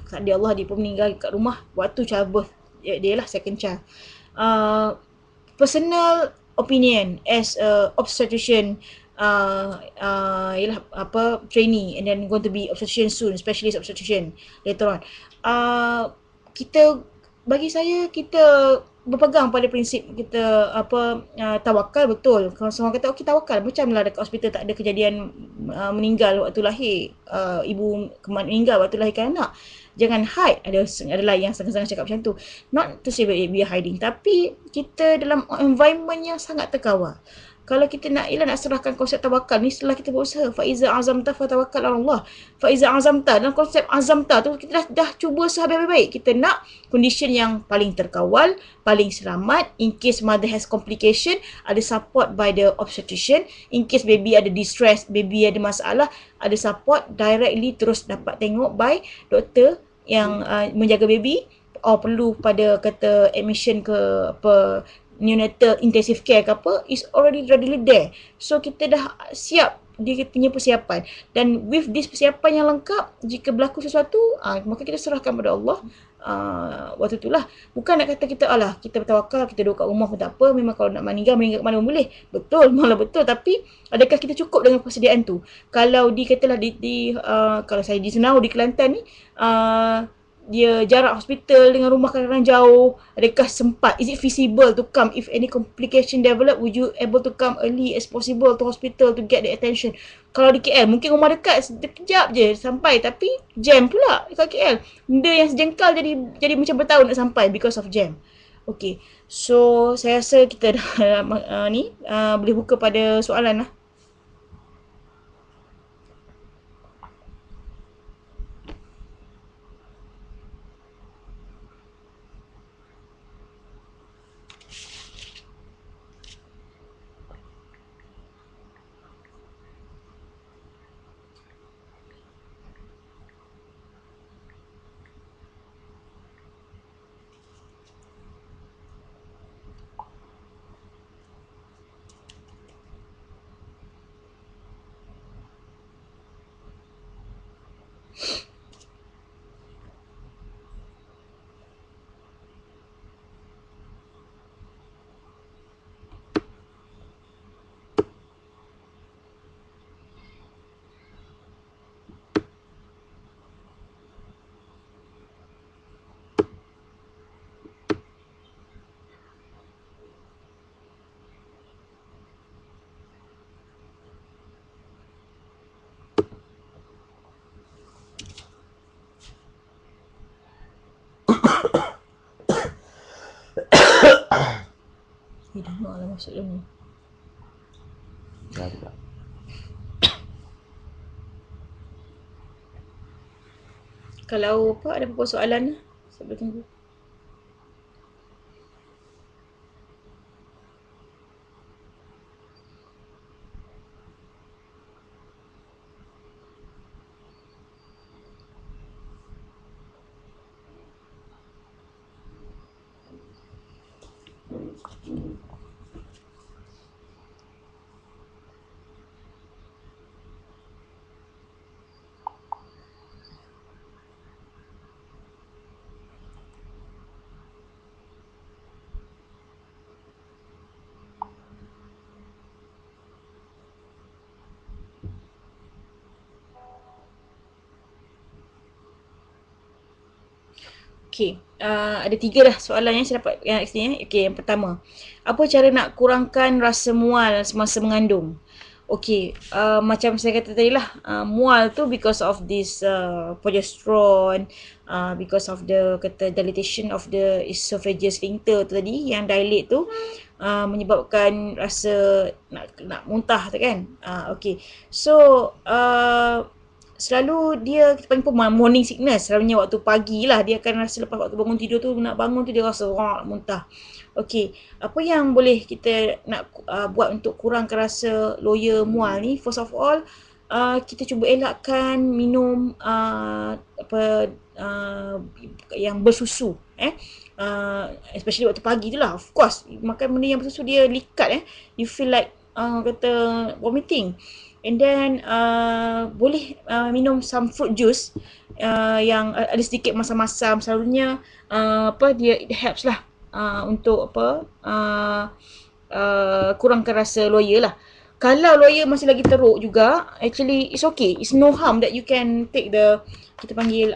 takdir Allah, dia pun meninggal kat rumah waktu childbirth. Dia lah second child. Personal opinion as a obstetrician, trainee, and then going to be obstetrician soon, specialist obstetrician later on. Bagi saya, kita berpegang pada prinsip kita tawakal betul. Kalau semua kata okey tawakal, macam lah dekat hospital tak ada kejadian meninggal waktu lahir, ibu meninggal waktu lahirkan anak. Jangan hide. Adalah yang sangat-sangat cakap macam tu. Not to say we are hiding, tapi kita dalam environment yang sangat terkawal. Kalau kita nak serahkan konsep tawakal ni setelah kita berusaha, fa iza azamta fatawakkal 'ala Allah. Fa iza azamta, dalam konsep azamta tu kita dah cuba sehabis-habis. Kita nak condition yang paling terkawal, paling selamat, in case mother has complication, ada support by the obstetrician, in case baby ada distress, baby ada masalah, ada support directly terus dapat tengok by doktor yang menjaga baby, or perlu pada kata admission ke apa neonatal intensive care ke apa, is already readily there. So kita dah siap dia punya persiapan, dan with this persiapan yang lengkap, jika berlaku sesuatu maka kita serahkan pada Allah. Waktu itulah, bukan nak kata kita alah kita bertawakal, kita duduk kat rumah pun tak apa, memang kalau nak meninggal kat mana pun boleh. Betul, malah betul, tapi adakah kita cukup dengan persediaan tu? Kalau dikatalah kalau saya di Senau, di Kelantan ni, dia jarak hospital dengan rumah kadang-kadang jauh, adakah sempat, is it feasible to come, if any complication develop, would you able to come early as possible to hospital to get the attention? Kalau di KL mungkin rumah dekat, sekejap je sampai, tapi jam pula kat KL, benda yang sejengkal jadi macam bertahun nak sampai because of jam. Okay, so saya rasa kita dah boleh buka pada soalan lah. Dah nak lah masuk dalam ni. Dah juga. Kalau apa, ada apa soalan lah, saya boleh tunggu. Okay, ada 3 dah soalan yang saya dapat yang sini. Okay, yang pertama, apa cara nak kurangkan rasa mual semasa mengandung? Okay, macam saya kata tadi lah, mual tu because of this progesterone, because of the dilatation of the esophageal sphincter tu tadi, yang dilate tu, menyebabkan rasa nak muntah tu kan. Okay, so selalu dia kita panggil pun morning sickness, selalunya waktu pagi lah, dia akan rasa lepas waktu bangun tidur tu, nak bangun tu dia rasa muntah. Okey, apa yang boleh kita nak buat untuk kurangkan rasa loya mual ni? First of all, kita cuba elakkan minum yang bersusu, especially waktu pagi tu lah. Of course, makan benda yang bersusu dia likat, you feel like kata vomiting. And then boleh minum some fruit juice yang ada sedikit masam-masam, selalunya it helps lah untuk kurangkan rasa loya lah. Kalau loya masih lagi teruk juga, actually it's okay, it's no harm that you can take kita panggil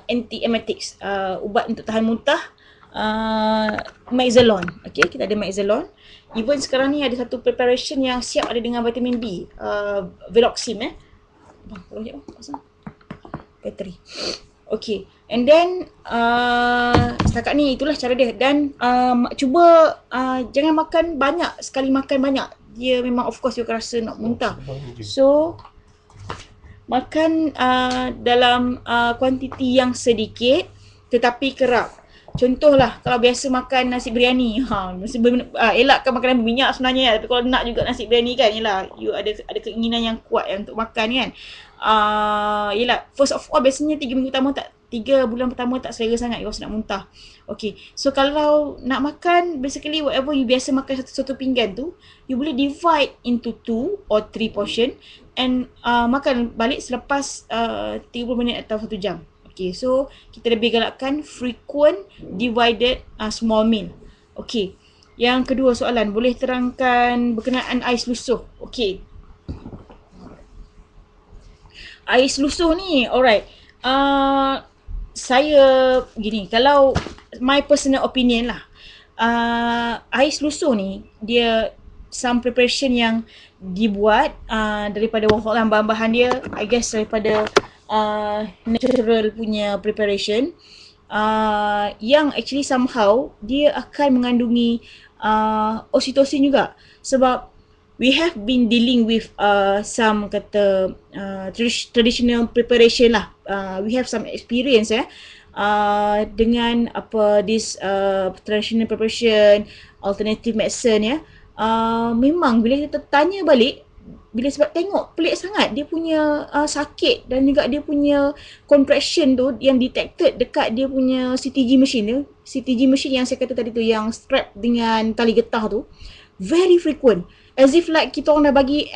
antiemetics, ubat untuk tahan muntah, Maxalon. Okay, kita ada Maxalon. Even sekarang ni ada satu preparation yang siap ada dengan vitamin B, Veloxim. Bateri. Okay, and then setakat ni itulah cara dia. Dan cuba jangan makan banyak, sekali makan banyak. Dia memang of course you akan rasa nak muntah. So makan dalam kuantiti yang sedikit tetapi kerap. Contohlah kalau biasa makan nasi biryani, elakkan makanan berminyak sebenarnya. Tapi kalau nak juga nasi biryani kan, yelah you ada keinginan yang kuat untuk makan kan. Yelah, first of all biasanya 3 bulan pertama tak selera sangat, you rasa nak muntah. Okay, so kalau nak makan, basically whatever you biasa makan satu pinggan tu, you boleh divide into 2 or 3 portion and makan balik selepas 30 minit atau 1 jam. Okay, so kita lebih galakkan frequent divided small meal. Okay, yang kedua soalan, boleh terangkan berkenaan air selusuh. Okay, air selusuh ni, alright. Saya gini, kalau my personal opinion lah, air selusuh ni dia some preparation yang dibuat daripada bahan-bahan dia, I guess daripada natural punya preparation, yang actually somehow dia akan mengandungi oxytocin juga. Sebab we have been dealing with some kata traditional preparation lah. We have some experience dengan this traditional preparation, alternative medicine memang bila kita tanya balik, bila sebab tengok pelik sangat dia punya sakit dan juga dia punya contraction tu yang detected dekat dia punya CTG machine tu. CTG machine yang saya kata tadi tu, yang strap dengan tali getah tu, very frequent. As if like kita orang dah bagi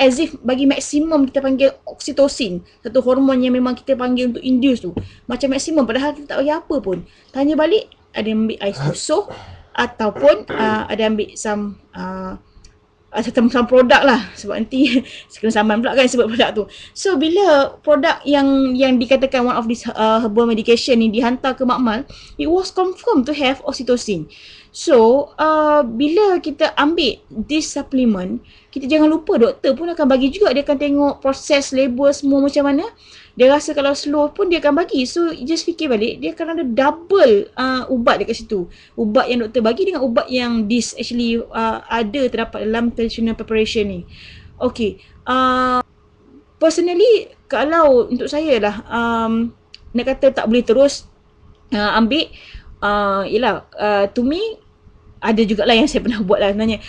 maksimum, kita panggil oxytocin, satu hormon yang memang kita panggil untuk induce tu, macam maksimum, padahal kita tak bagi apa pun. Tanya balik, ada ambil air susu ataupun ada ambil some produk lah, sebab nanti kena saman pula kan sebab produk tu. So bila produk yang dikatakan one of this herbal medication ni dihantar ke makmal, it was confirmed to have oxytocin. So bila kita ambil this supplement, kita jangan lupa doktor pun akan bagi juga. Dia akan tengok proses label semua macam mana. Dia rasa kalau slow pun dia akan bagi. So just fikir balik, dia akan ada double ubat dekat situ. Ubat yang doktor bagi dengan ubat yang this actually ada terdapat dalam traditional preparation ni. Okay, personally kalau untuk saya lah, nak kata tak boleh terus ambil, yelah, to me ada jugalah yang saya pernah buat lah sebenarnya.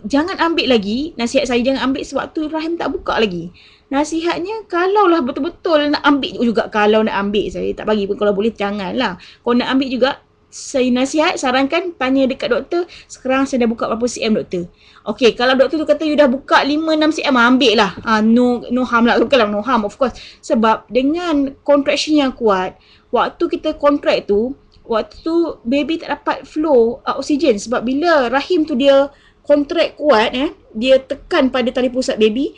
Jangan ambil lagi, nasihat saya jangan ambil sebab tu rahim tak buka lagi. Nasihatnya, kalau lah betul-betul nak ambil juga, kalau nak ambil, saya tak bagi pun, kalau boleh janganlah. Kalau nak ambil juga, saya nasihat, sarankan tanya dekat doktor, sekarang saya dah buka berapa cm doktor. Okay, kalau doktor tu kata you dah buka 5-6 cm, ambil lah. No harm lah, bukanlah no harm of course. Sebab dengan contraction yang kuat, waktu kita contract tu, waktu tu baby tak dapat flow oksigen. Sebab bila rahim tu dia contract kuat, dia tekan pada tali pusat baby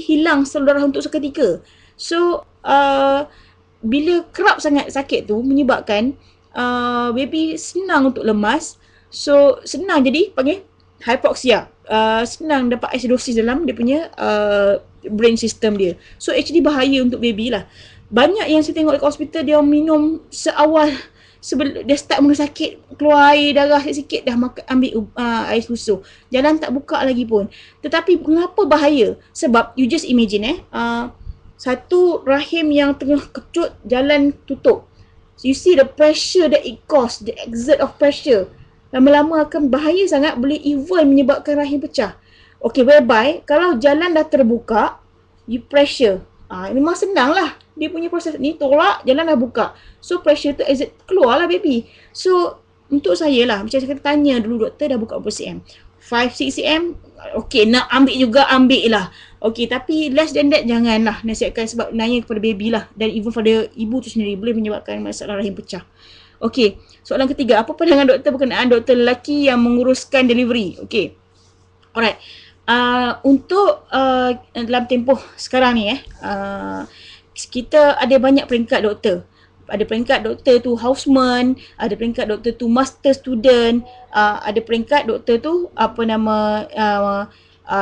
hilang salur darah untuk seketika. So bila kerap sangat sakit tu menyebabkan baby senang untuk lemas. So senang jadi panggil hypoxia. Senang dapat acidosis dalam dia punya brain system dia. So actually bahaya untuk baby lah. Banyak yang saya tengok dekat hospital, dia minum seawal sebelum dia start mula sakit, keluar air darah sikit-sikit, dah ambil air susu, jalan tak buka lagi pun. Tetapi mengapa bahaya? Sebab you just imagine satu rahim yang tengah kecut, jalan tutup. So you see the pressure that it cause, the exert of pressure, lama-lama akan bahaya sangat, boleh even menyebabkan rahim pecah. Okay, whereby kalau jalan dah terbuka, you pressure, memang senang lah dia punya proses ni, tolak, jalan dah buka. So pressure tu exit, keluar lah baby. So untuk saya lah, macam saya kata, tanya dulu doktor dah buka berapa cm, 5-6 cm, okay, nak ambil juga ambil lah. Okay, tapi less than that janganlah nasihatkan, sebab nanya kepada baby lah, dan even pada ibu tu sendiri boleh menyebabkan masalah rahim pecah. Okay, soalan ketiga, apa pandangan doktor berkenaan doktor lelaki yang menguruskan delivery? Okay, alright. Untuk dalam tempoh sekarang ni kita ada banyak peringkat doktor. Ada peringkat doktor tu houseman, ada peringkat doktor tu master student, ada peringkat doktor tu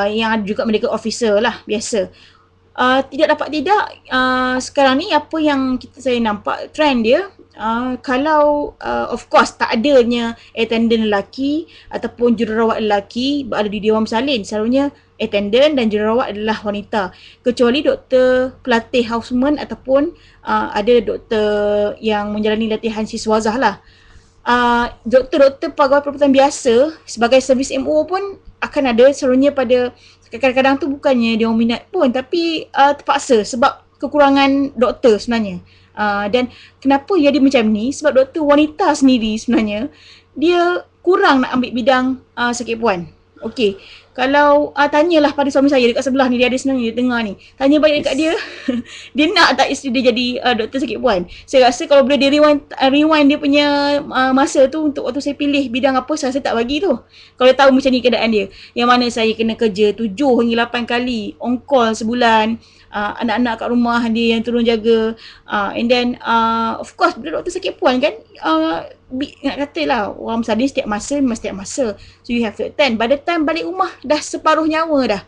yang ada juga medical officer lah, biasa. Tidak dapat tidak, sekarang ni apa yang saya nampak trend dia, kalau of course tak adanya attendant lelaki ataupun jururawat lelaki berada di Dewan Bersalin, selalunya attendant dan jururawat adalah wanita, kecuali doktor pelatih houseman ataupun ada doktor yang menjalani latihan siswazah lah. Doktor-doktor pegawai perubatan biasa sebagai servis MO pun akan ada, selalunya pada kadang-kadang tu bukannya dia orang minat pun, tapi terpaksa sebab kekurangan doktor sebenarnya. Dan kenapa jadi macam ni? Sebab doktor wanita sendiri sebenarnya dia kurang nak ambil bidang sakit puan. Okey, kalau tanyalah pada suami saya dekat sebelah ni, dia ada sebenarnya, dia dengar ni. Tanya balik dekat dia, dia nak tak isteri dia jadi doktor sakit puan. Saya rasa kalau boleh dia rewind dia punya masa tu untuk waktu saya pilih bidang apa, saya tak bagi tu. Kalau dia tahu macam ni keadaan dia. Yang mana saya kena kerja 7 hingga 8 kali, on call sebulan, anak-anak kat rumah dia yang turun jaga, and then of course bila doktor sakit puan kan, nak kata lah, orang bersalin setiap masa memang setiap masa, so you have to attend. By the time balik rumah dah separuh nyawa dah,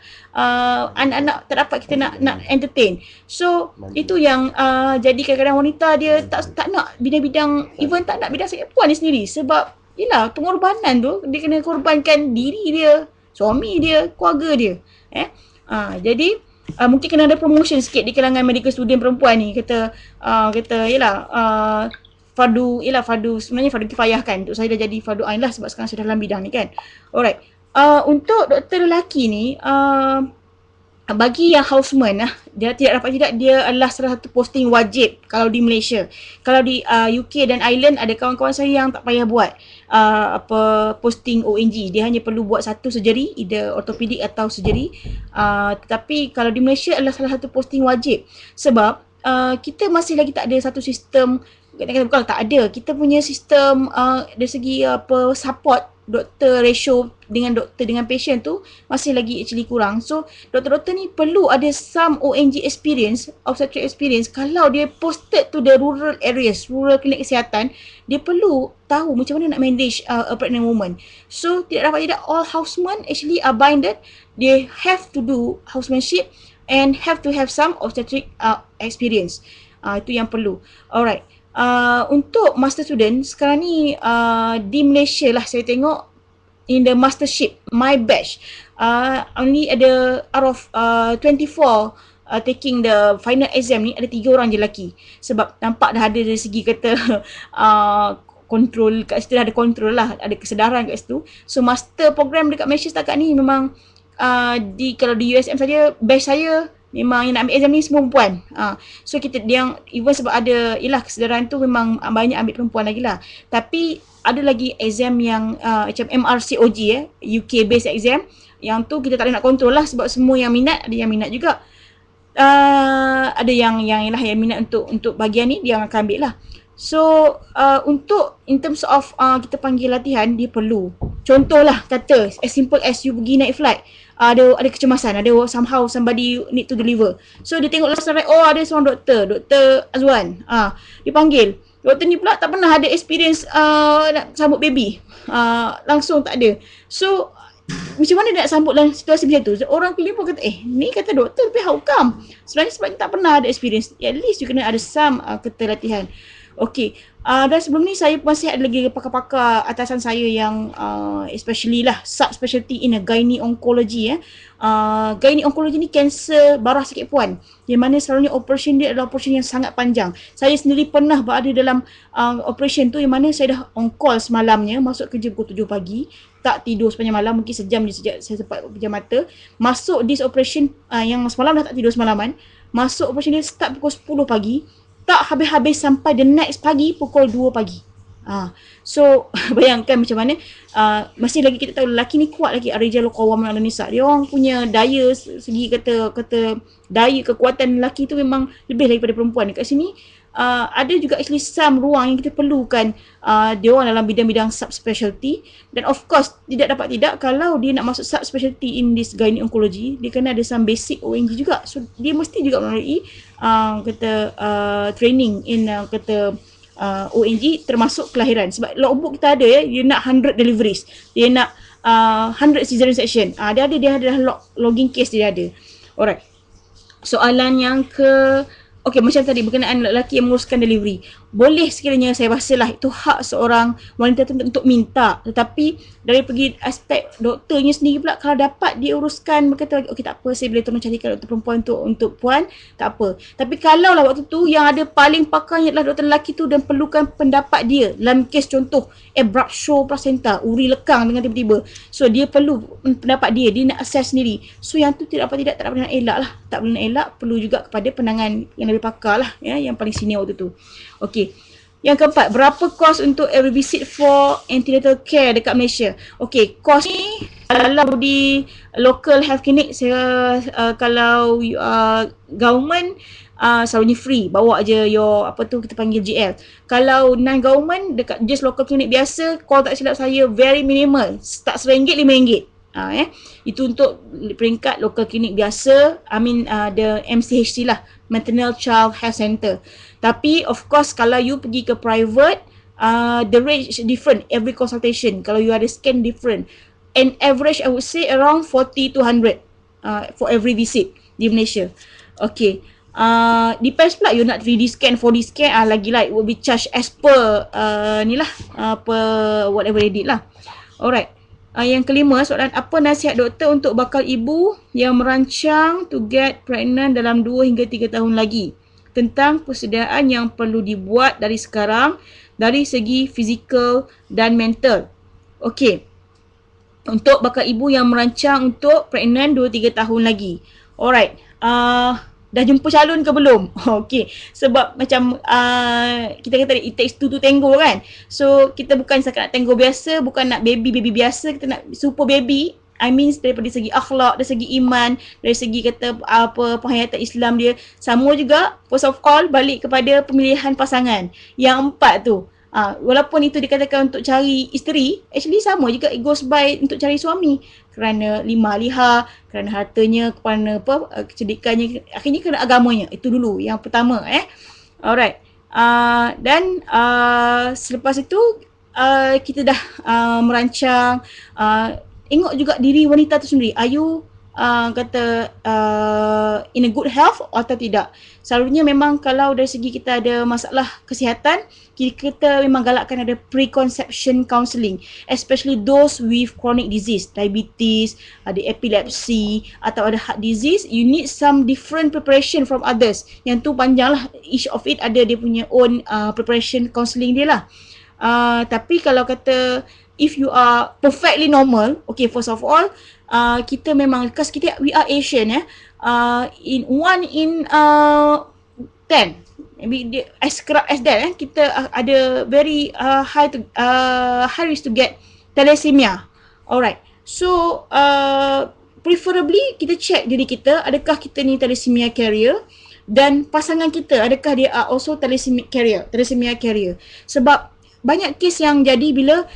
anak-anak tak dapat kita nak entertain. So itu yang jadi kadang-kadang wanita dia tak nak bidang-bidang, even tak nak bidang sakit puan dia sendiri, sebab yelah pengorbanan tu, dia kena korbankan diri dia, suami dia, keluarga dia. Jadi mungkin kena ada promotion sikit di kalangan medical student perempuan ni, kata yelah fardu sebenarnya fardu kifayah kan, untuk saya dah jadi fardu ain lah sebab sekarang saya dalam bidang ni kan. Alright, untuk doktor lelaki ni, bagi yang houseman dia tidak dapat tidak, dia adalah salah satu posting wajib kalau di Malaysia. Kalau di UK dan Ireland ada kawan-kawan saya yang tak payah buat posting ONG, dia hanya perlu buat satu surgery, either ortopedik atau surgery. Tetapi kalau di Malaysia adalah salah satu posting wajib, sebab kita masih lagi tak ada satu sistem, bukan tak ada, kita punya sistem dari segi support doktor ratio dengan doktor dengan patient tu masih lagi actually kurang. So doktor-doktor ni perlu ada some ONG experience, obstetric experience. Kalau dia posted to the rural areas, rural klinik kesihatan, dia perlu tahu macam mana nak manage a pregnant woman. So tidak dapat tidak, all housemen actually are binded, they have to do housemanship and have to have some obstetric experience. Itu yang perlu. Alright. Untuk master student sekarang ni di Malaysia lah saya tengok, in the mastership my batch, only ada out of 24 taking the final exam ni, ada 3 orang je lelaki. Sebab nampak dah ada dari segi kata kontrol kat situ, dah ada kontrol lah, ada kesedaran kat situ. So master program dekat Malaysia setakat ni memang kalau di USM saja, batch saya memang yang nak ambil exam ni semua perempuan. So kita yang even sebab ada ialah kesedaran tu, memang banyak ambil perempuan lagi lah. Tapi ada lagi exam yang macam MRCOG UK based exam, yang tu kita tak boleh nak kontrol lah, sebab semua yang minat, ada yang minat juga. Ada yang minat untuk bahagian ni, dia akan ambil lah. So untuk in terms of kita panggil latihan, dia perlu, contohlah kata as simple as you pergi naik flight, ada kecemasan, ada somehow somebody need to deliver. So dia tengok last right, oh ada seorang Dr. Azwan, dipanggil. Doktor ni pula tak pernah ada experience nak sambut baby, langsung tak ada. So macam mana dia nak sambut dalam situasi macam tu? Orang klinik pun kata, ni kata doktor tapi how come? Sebenarnya sebab dia tak pernah ada experience. At least you kena ada some kata latihan. Okay, dan sebelum ni saya masih ada lagi pakar-pakar atasan saya yang especially lah subspecialty in a gynae oncology. Gynae oncology ni kanser barah sakit puan, yang mana selalunya operation dia adalah operation yang sangat panjang. Saya sendiri pernah berada dalam operation tu, yang mana saya dah on call semalamnya, masuk kerja pukul 7 pagi, tak tidur sepanjang malam, mungkin sejam je sejak saya sempat pejam mata. Masuk this operation yang semalam dah tak tidur semalaman, masuk operation dia start pukul 10 pagi, tak habis-habis sampai the next pagi pukul 2 pagi. So bayangkan macam mana. Masih lagi kita tahu lelaki ni kuat lagi, ar-rijalu qawwamun 'ala nisa. Dia orang punya daya segi kata daya kekuatan lelaki tu memang lebih daripada perempuan. Dekat sini ada juga actually some ruang yang kita perlukan dia orang dalam bidang-bidang subspecialty. Dan of course tidak dapat tidak, kalau dia nak masuk subspecialty in this gynae oncology, dia kena ada some basic ONG juga. So dia mesti juga melalui training in ONG, termasuk kelahiran. Sebab logbook kita ada dia nak 100 deliveries, dia nak 100 cesarean section, dia ada logging case dia ada. Alright. Soalan yang okey, macam tadi berkenaan lelaki yang menguruskan delivery. Boleh sekiranya saya rasalah itu hak seorang wanita tu untuk minta. Tetapi dari pergi aspek doktornya sendiri pula, kalau dapat dia uruskan, berkata okey tak apa, saya boleh tolong carikan doktor perempuan untuk puan, tak apa. Tapi kalau lah waktu tu yang ada paling pakarnya adalah doktor lelaki tu dan perlukan pendapat dia dalam kes contoh abruptio placenta, uri lekang dengan tiba-tiba. So dia perlu pendapat dia nak assess sendiri. So yang tu tidak boleh nak elak lah. Tak boleh nak elak, perlu juga kepada penangan yang lebih pakar lah, ya, yang paling senior waktu tu. Okey. Yang keempat, berapa kos untuk every visit for antenatal care dekat Malaysia? Okey, kos ni kalau di local health clinic, saya kalau government selalunya free, bawa je your apa tu kita panggil GL. Kalau non government dekat just local clinic biasa, kalau tak silap saya very minimal, start RM1, RM5. Itu untuk peringkat local clinic biasa, the MCHC lah, Maternal Child Health Center. Tapi of course kalau you pergi ke private, the range different every consultation. Kalau you ada scan different. And average I would say around 40 to 100 for every visit di Malaysia. Okay. Depends pula you nak 3D scan, 4D scan, lagi lah it will be charged as per ni lah, per whatever they did lah. Alright. Yang kelima, soalan, apa nasihat doktor untuk bakal ibu yang merancang to get pregnant dalam 2 hingga 3 tahun lagi, tentang persediaan yang perlu dibuat dari sekarang dari segi fizikal dan mental. Okey. Untuk bakal ibu yang merancang untuk pregnant 2-3 tahun lagi. Alright. Dah jumpa calon ke belum? Okey. Sebab macam kita kata it takes two to tango kan. So kita bukan setakat nak tango biasa, bukan nak baby biasa, kita nak super baby. I mean daripada segi akhlak, dari segi iman, dari segi kata apa penghayatan Islam dia. Sama juga first of all balik kepada pemilihan pasangan. Yang 4 tu. Walaupun itu dikatakan untuk cari isteri, actually sama juga it goes by untuk cari suami. Kerana lima liha, kerana hartanya, kerana kecerdikannya, akhirnya kerana agamanya. Itu dulu yang pertama. Alright. Dan selepas itu kita dah merancang, tengok juga diri wanita tu sendiri. Are you in a good health atau tidak? Selalunya memang kalau dari segi kita ada masalah kesihatan, kita memang galakkan ada preconception counselling, especially those with chronic disease, diabetes, ada epilepsy atau ada heart disease. You need some different preparation from others. Yang tu panjang lah, each of it ada dia punya own preparation counselling dia lah. Tapi kalau kata if you are perfectly normal, okay, first of all kita memang, because kita we are Asian, in 1 in 10, maybe as kerap as that, kita ada very high risk to get thalassemia. Alright, so preferably kita check diri kita, adakah kita ni thalassemia carrier, dan pasangan kita adakah dia also thalassemia carrier. Sebab banyak kes yang jadi bila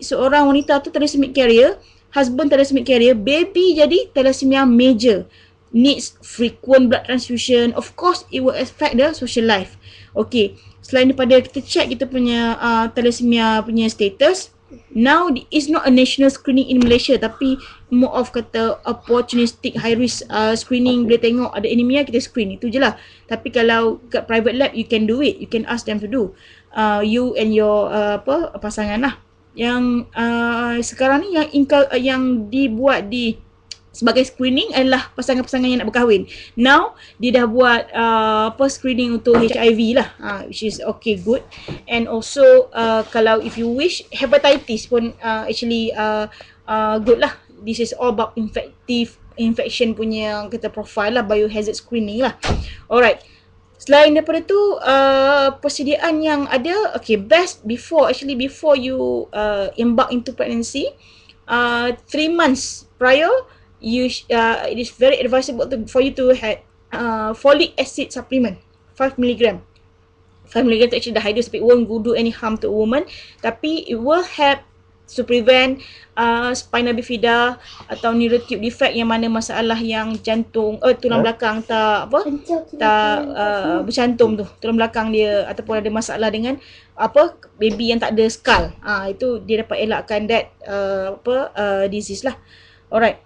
seorang wanita tu thalassemia carrier, husband thalassemia carrier, baby jadi thalassemia major, needs frequent blood transfusion. Of course it will affect the social life. Okay, selain daripada kita check kita punya thalassemia punya status, now it's not a national screening in Malaysia, tapi more of kata opportunistic high risk screening. Boleh tengok ada anemia, kita screen, itu je lah. Tapi kalau kat private lab you can do it, you can ask them to do, you and your pasangan lah. Yang sekarang ni yang dibuat sebagai screening adalah pasangan-pasangan yang nak berkahwin. Now dia dah buat screening untuk HIV lah, which is okay, good. And also kalau if you wish, hepatitis pun actually good lah. This is all about infection punya kata profile lah, biohazard screening lah. Alright. Selain daripada tu, persediaan yang ada, okay, best before you embark into pregnancy, 3 months prior, it is very advisable for you to have folic acid supplement 5 mg. 5 mg tu actually dah hydro, so it won't do any harm to a woman, tapi it will help to prevent spina bifida atau neurotube defect, yang mana masalah yang jantung, tulang belakang tak bercantum tu, tulang belakang dia, ataupun ada masalah dengan baby yang tak ada skull, itu dia dapat elakkan that disease lah. Alright.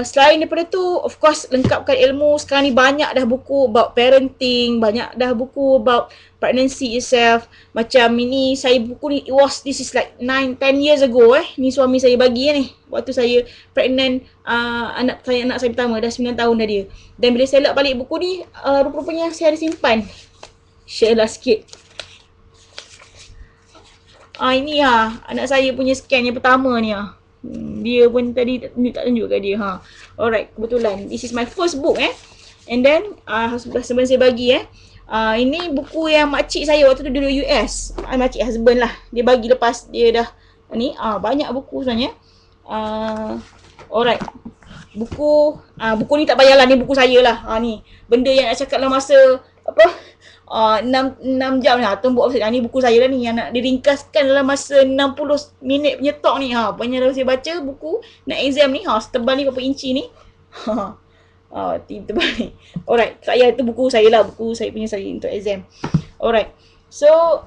Selain daripada tu, of course lengkapkan ilmu. Sekarang ni banyak dah buku about parenting, banyak dah buku about pregnancy itself. Macam ini, saya buku ni, this is like 9-10 years ago ni suami saya bagi ni. Waktu saya pregnant anak saya pertama, dah 9 tahun dah dia. Dan bila saya lihat balik buku ni, rupa-rupanya saya ada simpan. Share lah sikit. Ini anak saya punya scan yang pertama ni dia pun tadi tak tunjuk kat dia Alright, kebetulan this is my first book and then husband saya bagi ini buku yang makcik saya waktu tu duduk US. Makcik husband lah, dia bagi lepas dia dah ni. Banyak buku sebenarnya. Alright, buku ni tak payahlah, ni buku saya lah. Ni benda yang nak cakap dalam masa apa 6 jam lah tumbuk offset. Ni buku saya lah ni yang nak diringkaskan dalam masa 60 minit punya talk ni. Banyak dah saya baca buku nak exam ni. Setebal ni berapa inci ni. Tebal ni. Alright, saya tu buku saya lah, buku saya punya saya untuk exam. Alright. So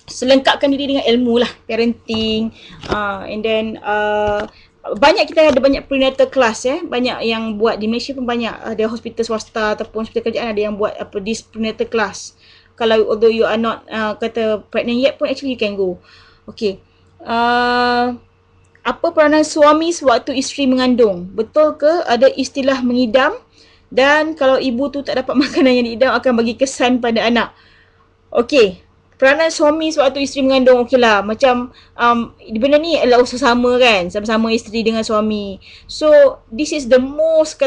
selengkapkan diri dengan ilmu lah, parenting, and then kita ada banyak prenatal class banyak yang buat di Malaysia pun, banyak ada hospital swasta ataupun hospital kerajaan ada yang buat this prenatal class. Kalau although you are not kata pregnant yet pun, actually you can go. Okay, apa peranan suami sewaktu isteri mengandung? Betul ke ada istilah mengidam, dan kalau ibu tu tak dapat makanan yang diidam akan bagi kesan pada anak? Okay, peranan suami sewaktu isteri mengandung, okey lah. Macam benda ni adalah usaha sama kan, sama-sama isteri dengan suami. So this is the most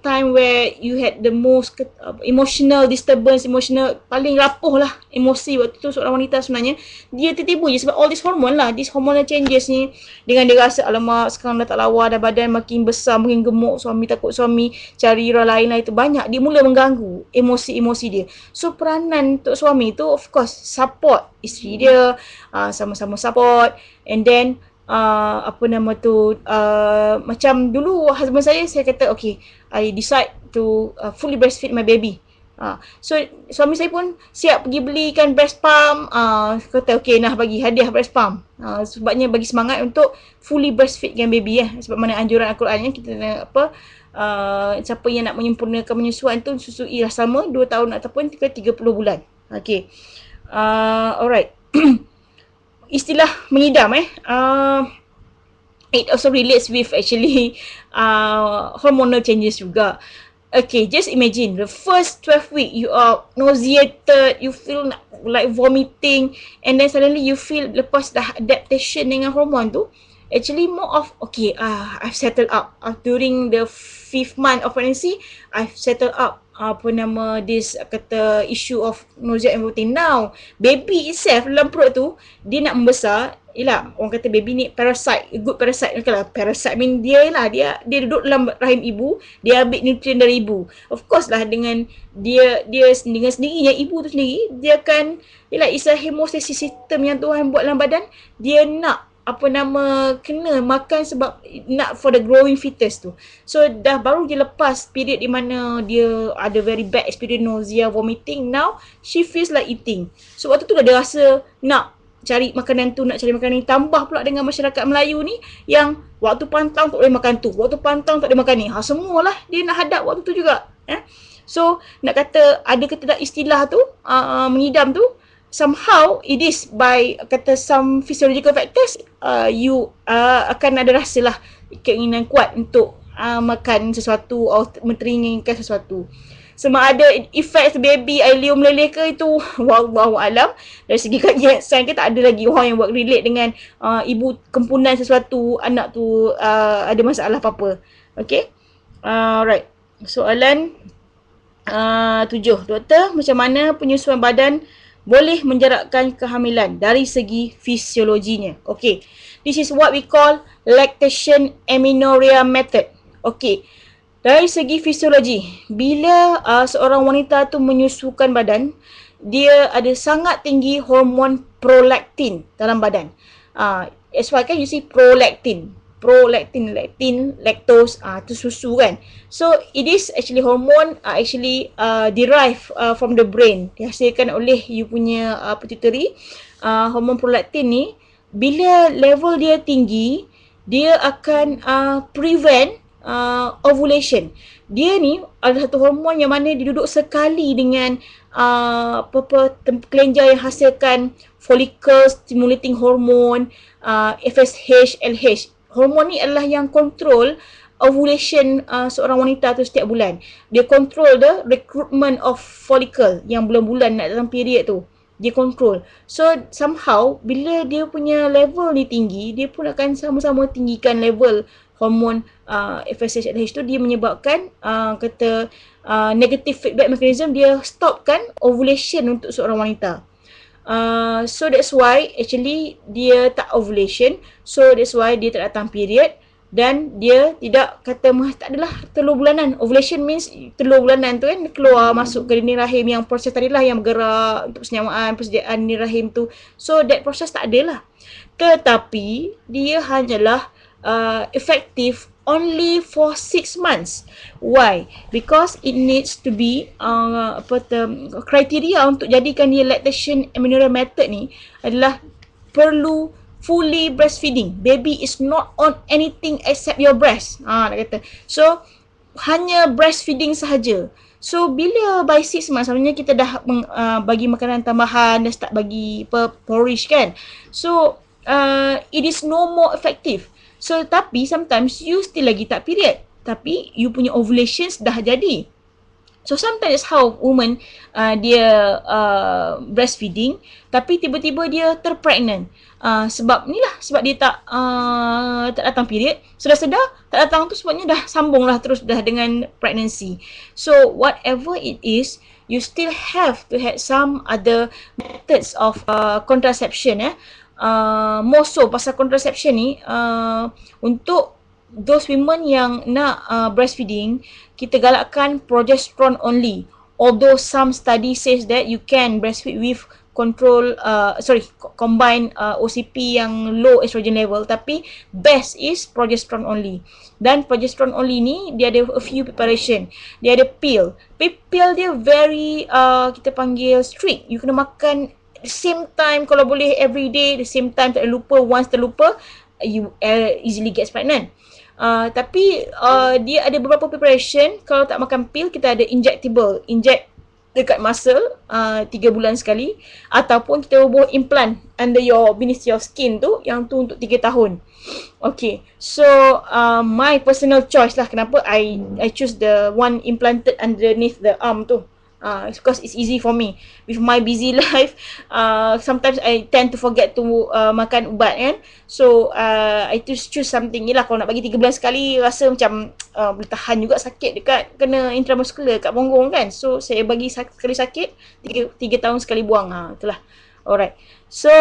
time where you had the most emotional disturbance, emotional paling rapuh lah emosi waktu tu seorang wanita sebenarnya. Dia tiba-tiba je sebab all this hormone lah, this hormonal changes ni, dengan dia rasa alamak sekarang dah tak lawa, dah badan makin besar, makin gemuk, suami takut suami cari orang lain lah, itu banyak. Dia mula mengganggu emosi-emosi dia. So peranan untuk suami tu of course support isteri dia, sama-sama support, and then macam dulu husband saya kata okay, I decide to fully breastfeed my baby. So suami saya pun siap pergi belikan breast pump, kata okay nah bagi hadiah breast pump. Sebabnya bagi semangat untuk fully breastfeedkan baby sebab mana anjuran Al-Quran kita siapa yang nak menyempurnakan penyusuan tu susuilah selama 2 tahun ataupun 30 bulan. Okay, alright. Istilah mengidam it also relates with actually hormonal changes juga. Okay, just imagine the first 12 week you are nauseated, you feel like vomiting, and then suddenly you feel lepas dah adaptation dengan hormon tu, actually more of okay, I've settled up. During the 5th month of pregnancy, I've settled up this kata issue of nausea and vomiting. Now baby itself dalam perut tu dia nak membesar. Yelah, orang kata baby ni parasite, good parasite. Kalau parasite mean dia duduk dalam rahim ibu, dia ambil nutrien dari ibu. Of course lah dengan dia dengan sendirinya, ibu tu sendiri dia akan, yelah, it's a hemostasis system yang Tuhan buat dalam badan. Dia nak kena makan sebab nak for the growing fetus tu. So dah baru je lepas period di mana dia ada very bad experience, nausea, vomiting. Now she feels like eating. So waktu tu dah dia rasa nak cari makanan tu, nak cari makanan ni. Tambah pula dengan masyarakat Melayu ni yang waktu pantang tak boleh makan tu, waktu pantang tak boleh makan ni. Semualah dia nak hadap waktu tu juga. So nak kata ada ke tidak istilah tu mengidam tu, somehow it is by kata some physiological factors, you akan ada rasa lah keinginan kuat untuk makan sesuatu atau menteringingkan sesuatu. Sama ada effect baby ileum meleleh ke, itu wallahu alam. Dari segi kajian sains kita tak ada lagi orang yang buat relate dengan ibu kempunan sesuatu, anak tu ada masalah apa-apa. Okay, right. Soalan 7, doktor, macam mana penyusuan badan boleh menjarakkan kehamilan dari segi fisiologinya? Okay, this is what we call lactation amenorrhea method. Okay, dari segi fisiologi, bila seorang wanita tu menyusukan badan, dia ada sangat tinggi hormon prolaktin dalam badan. That's why kan you see prolaktin, lactin, lactose, tu susu kan. So it is actually hormone derived from the brain, dihasilkan oleh you punya pituitary. Hormon prolaktin ni bila level dia tinggi, dia akan prevent ovulation. Dia ni ada satu hormon yang mana dia duduk sekali dengan kelenjar yang hasilkan follicle stimulating hormone, FSH, LH. Hormon ni adalah yang control ovulation seorang wanita tu setiap bulan. Dia control the recruitment of follicle yang bulan-bulan nak dalam period tu. Dia control. So somehow bila dia punya level ni tinggi, dia pun akan sama-sama tinggikan level hormon FSH LH tu. Dia menyebabkan negative feedback mechanism, dia stopkan ovulation untuk seorang wanita. So that's why actually dia tak ovulation. So that's why dia tak datang period. Dan dia tidak kata tak adalah telur bulanan. Ovulation means telur bulanan tu kan keluar masuk ke dinding rahim, yang proses tadilah yang bergerak untuk persenjawaan, persediaan dinding rahim tu. So that proses tak adalah. Tetapi dia hanyalah effective only for 6 months. Why? Because it needs to be kriteria untuk jadikan dia lactation amenorrhea method ni adalah perlu fully breastfeeding. Baby is not on anything except your breast. Nak kata. So, hanya breastfeeding sahaja. So, bila by 6 months, sebenarnya kita dah bagi makanan tambahan, dah start bagi porridge kan. So, it is no more effective. So, tapi sometimes you still lagi tak period. Tapi, you punya ovulations dah jadi. So sometimes how woman dia breastfeeding tapi tiba-tiba dia terpregnant. Sebab dia tak datang period. Sedar-sedar tak datang tu sebabnya dah sambung lah terus dah dengan pregnancy. So whatever it is, you still have to have some other methods of contraception. More so pasal contraception ni untuk those women yang nak breastfeeding, kita galakkan progesterone only. Although some study says that you can breastfeed with combine OCP yang low estrogen level, tapi best is progesterone only. Dan progesterone only ni dia ada a few preparation. Dia ada pill. Pill dia very kita panggil strict. You kena makan the same time kalau boleh every day, the same time, tak lupa. Once terlupa, you easily gets pregnant. Tapi dia ada beberapa preparation. Kalau tak makan pil, kita ada injectable, inject dekat muscle 3 bulan sekali, ataupun kita buat implant under beneath your skin tu, yang tu untuk 3 tahun. Okay, so my personal choice lah kenapa I choose the one implanted underneath the arm tu. Because it's easy for me. With my busy life, sometimes I tend to forget to makan ubat kan. So, I choose something. Yelah, kalau nak bagi 3 bulan sekali, rasa macam boleh tahan juga sakit dekat, kena intramuscular kat punggung kan. So, saya bagi sekali sakit, 3 tahun sekali buang. Itulah. Alright. So,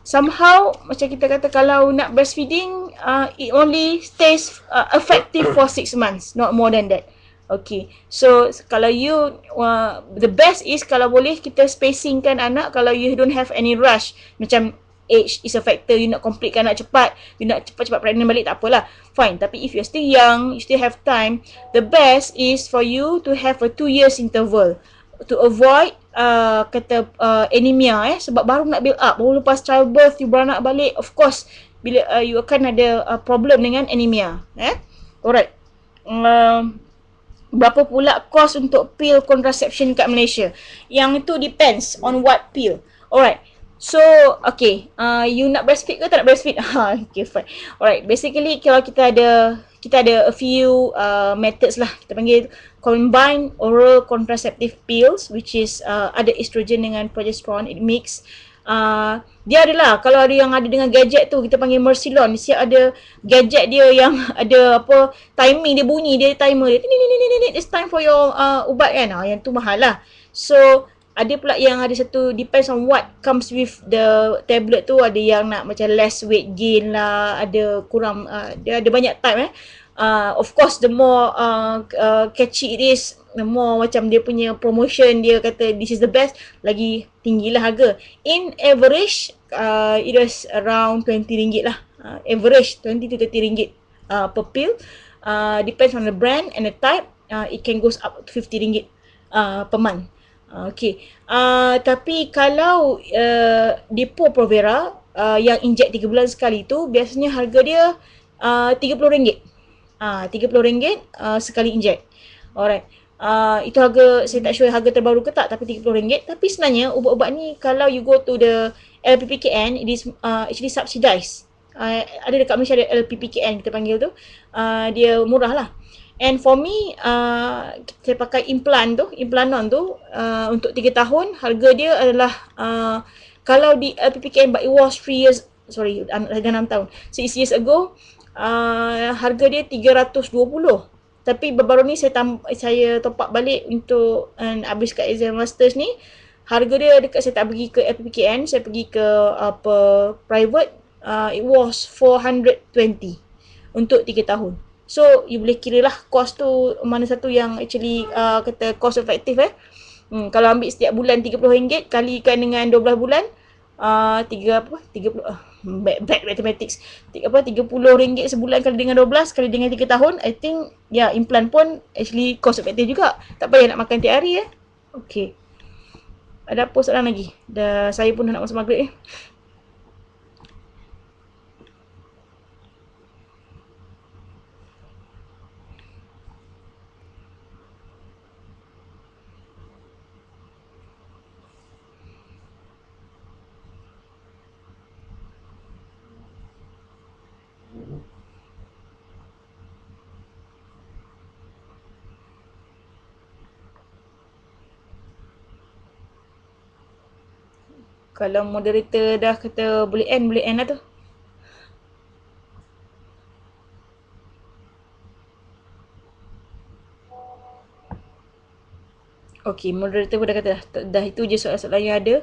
somehow, macam kita kata kalau nak breastfeeding, it only stays effective for 6 months. Not more than that. Okay, so kalau you the best is kalau boleh kita spacingkan anak. Kalau you don't have any rush, macam age is a factor, you nak completekan anak cepat, you nak cepat-cepat pregnant balik, tak apalah, fine. Tapi if you're still young, you still have time, the best is for you to have a 2 years interval to avoid anemia sebab baru nak build up, baru lepas childbirth you beranak balik, of course bila you akan ada problem dengan anemia. Alright. Berapa pula cost untuk pill contraception kat Malaysia? Yang itu depends on what pill. Alright. So, okay. You nak breastfeed ke tak nak breastfeed? Okay, fine. Alright. Basically, kalau kita ada a few methods lah. Kita panggil combined oral contraceptive pills, which is ada estrogen dengan progesterone. It mix. Dia adalah, kalau ada yang ada dengan gadget tu, kita panggil Mercilon. Dia ada gadget dia yang ada timing dia bunyi, dia timer dia, it's time for your ubat kan. Yang tu mahal lah. So ada pula yang ada satu, depends on what comes with the tablet tu. Ada yang nak macam less weight gain lah, ada kurang, dia ada banyak type of course the more catchy it is, the more macam dia punya promotion, dia kata this is the best, lagi tinggilah harga. In average, it is around RM20 lah. Average RM20 to RM30 per pill. Depends on the brand and the type. It can goes up to RM50 per month. Okey. Tapi kalau Depo Provera yang inject 3 bulan sekali tu biasanya harga dia RM30. RM30 sekali inject. Alright. Itu harga, saya tak sure harga terbaru ke tak, tapi RM30. Tapi sebenarnya ubat-ubat ni kalau you go to the LPPKN, it is actually subsidized. Ada dekat Malaysia ada LPPKN kita panggil tu. Dia murah lah. And for me, saya pakai Implanon tu untuk 3 tahun. Harga dia adalah, kalau di LPPKN, but it was 3 years, sorry, dah 6 tahun. 6 years ago, harga dia 320. Tapi baru ni saya top up balik untuk habiskan exam masters ni. Harga dia dekat, saya tak pergi ke LPPKN, saya pergi ke private, it was 420 untuk 3 tahun. So, you boleh kira lah cost tu mana satu yang actually kata cost effective kalau ambil setiap bulan RM30 kalikan dengan 12 bulan, 30 bad mathematics. RM30 sebulan kali dengan 12 kali dengan 3 tahun, I think implant pun actually cost effective juga. Tak payah nak makan tiap hari Okay. Ada apa soalan lagi? Saya pun dah nak masuk maghrib Kalau moderator dah kata boleh end lah tu. Okay, moderator pun dah kata dah itu je soalan-soalan yang ada.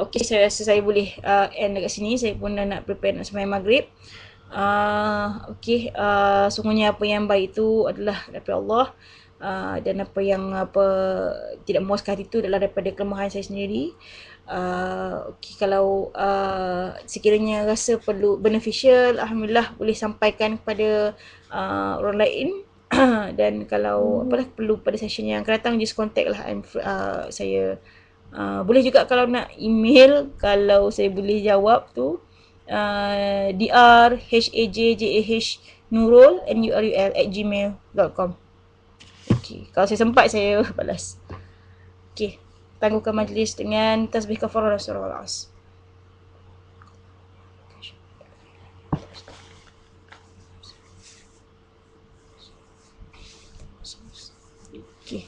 Okay, saya rasa saya boleh end dekat sini. Saya pun dah nak prepare nak sembahyang maghrib. Okay, sungguhnya apa yang baik itu adalah daripada Allah. Dan apa yang tidak memuaskan hati itu adalah daripada kelemahan saya sendiri. Okay, kalau sekiranya rasa perlu beneficial, Alhamdulillah boleh sampaikan kepada orang lain. Dan kalau perlu pada session yang akan datang, just contact lah saya. Boleh juga kalau nak email, kalau saya boleh jawab tu, drhajjah@nurul@gmail.com. Okay, kalau saya sempat saya balas. Okay, tangguhkan majlis dengan tasbih kafarah dan surah Al-As. Okay.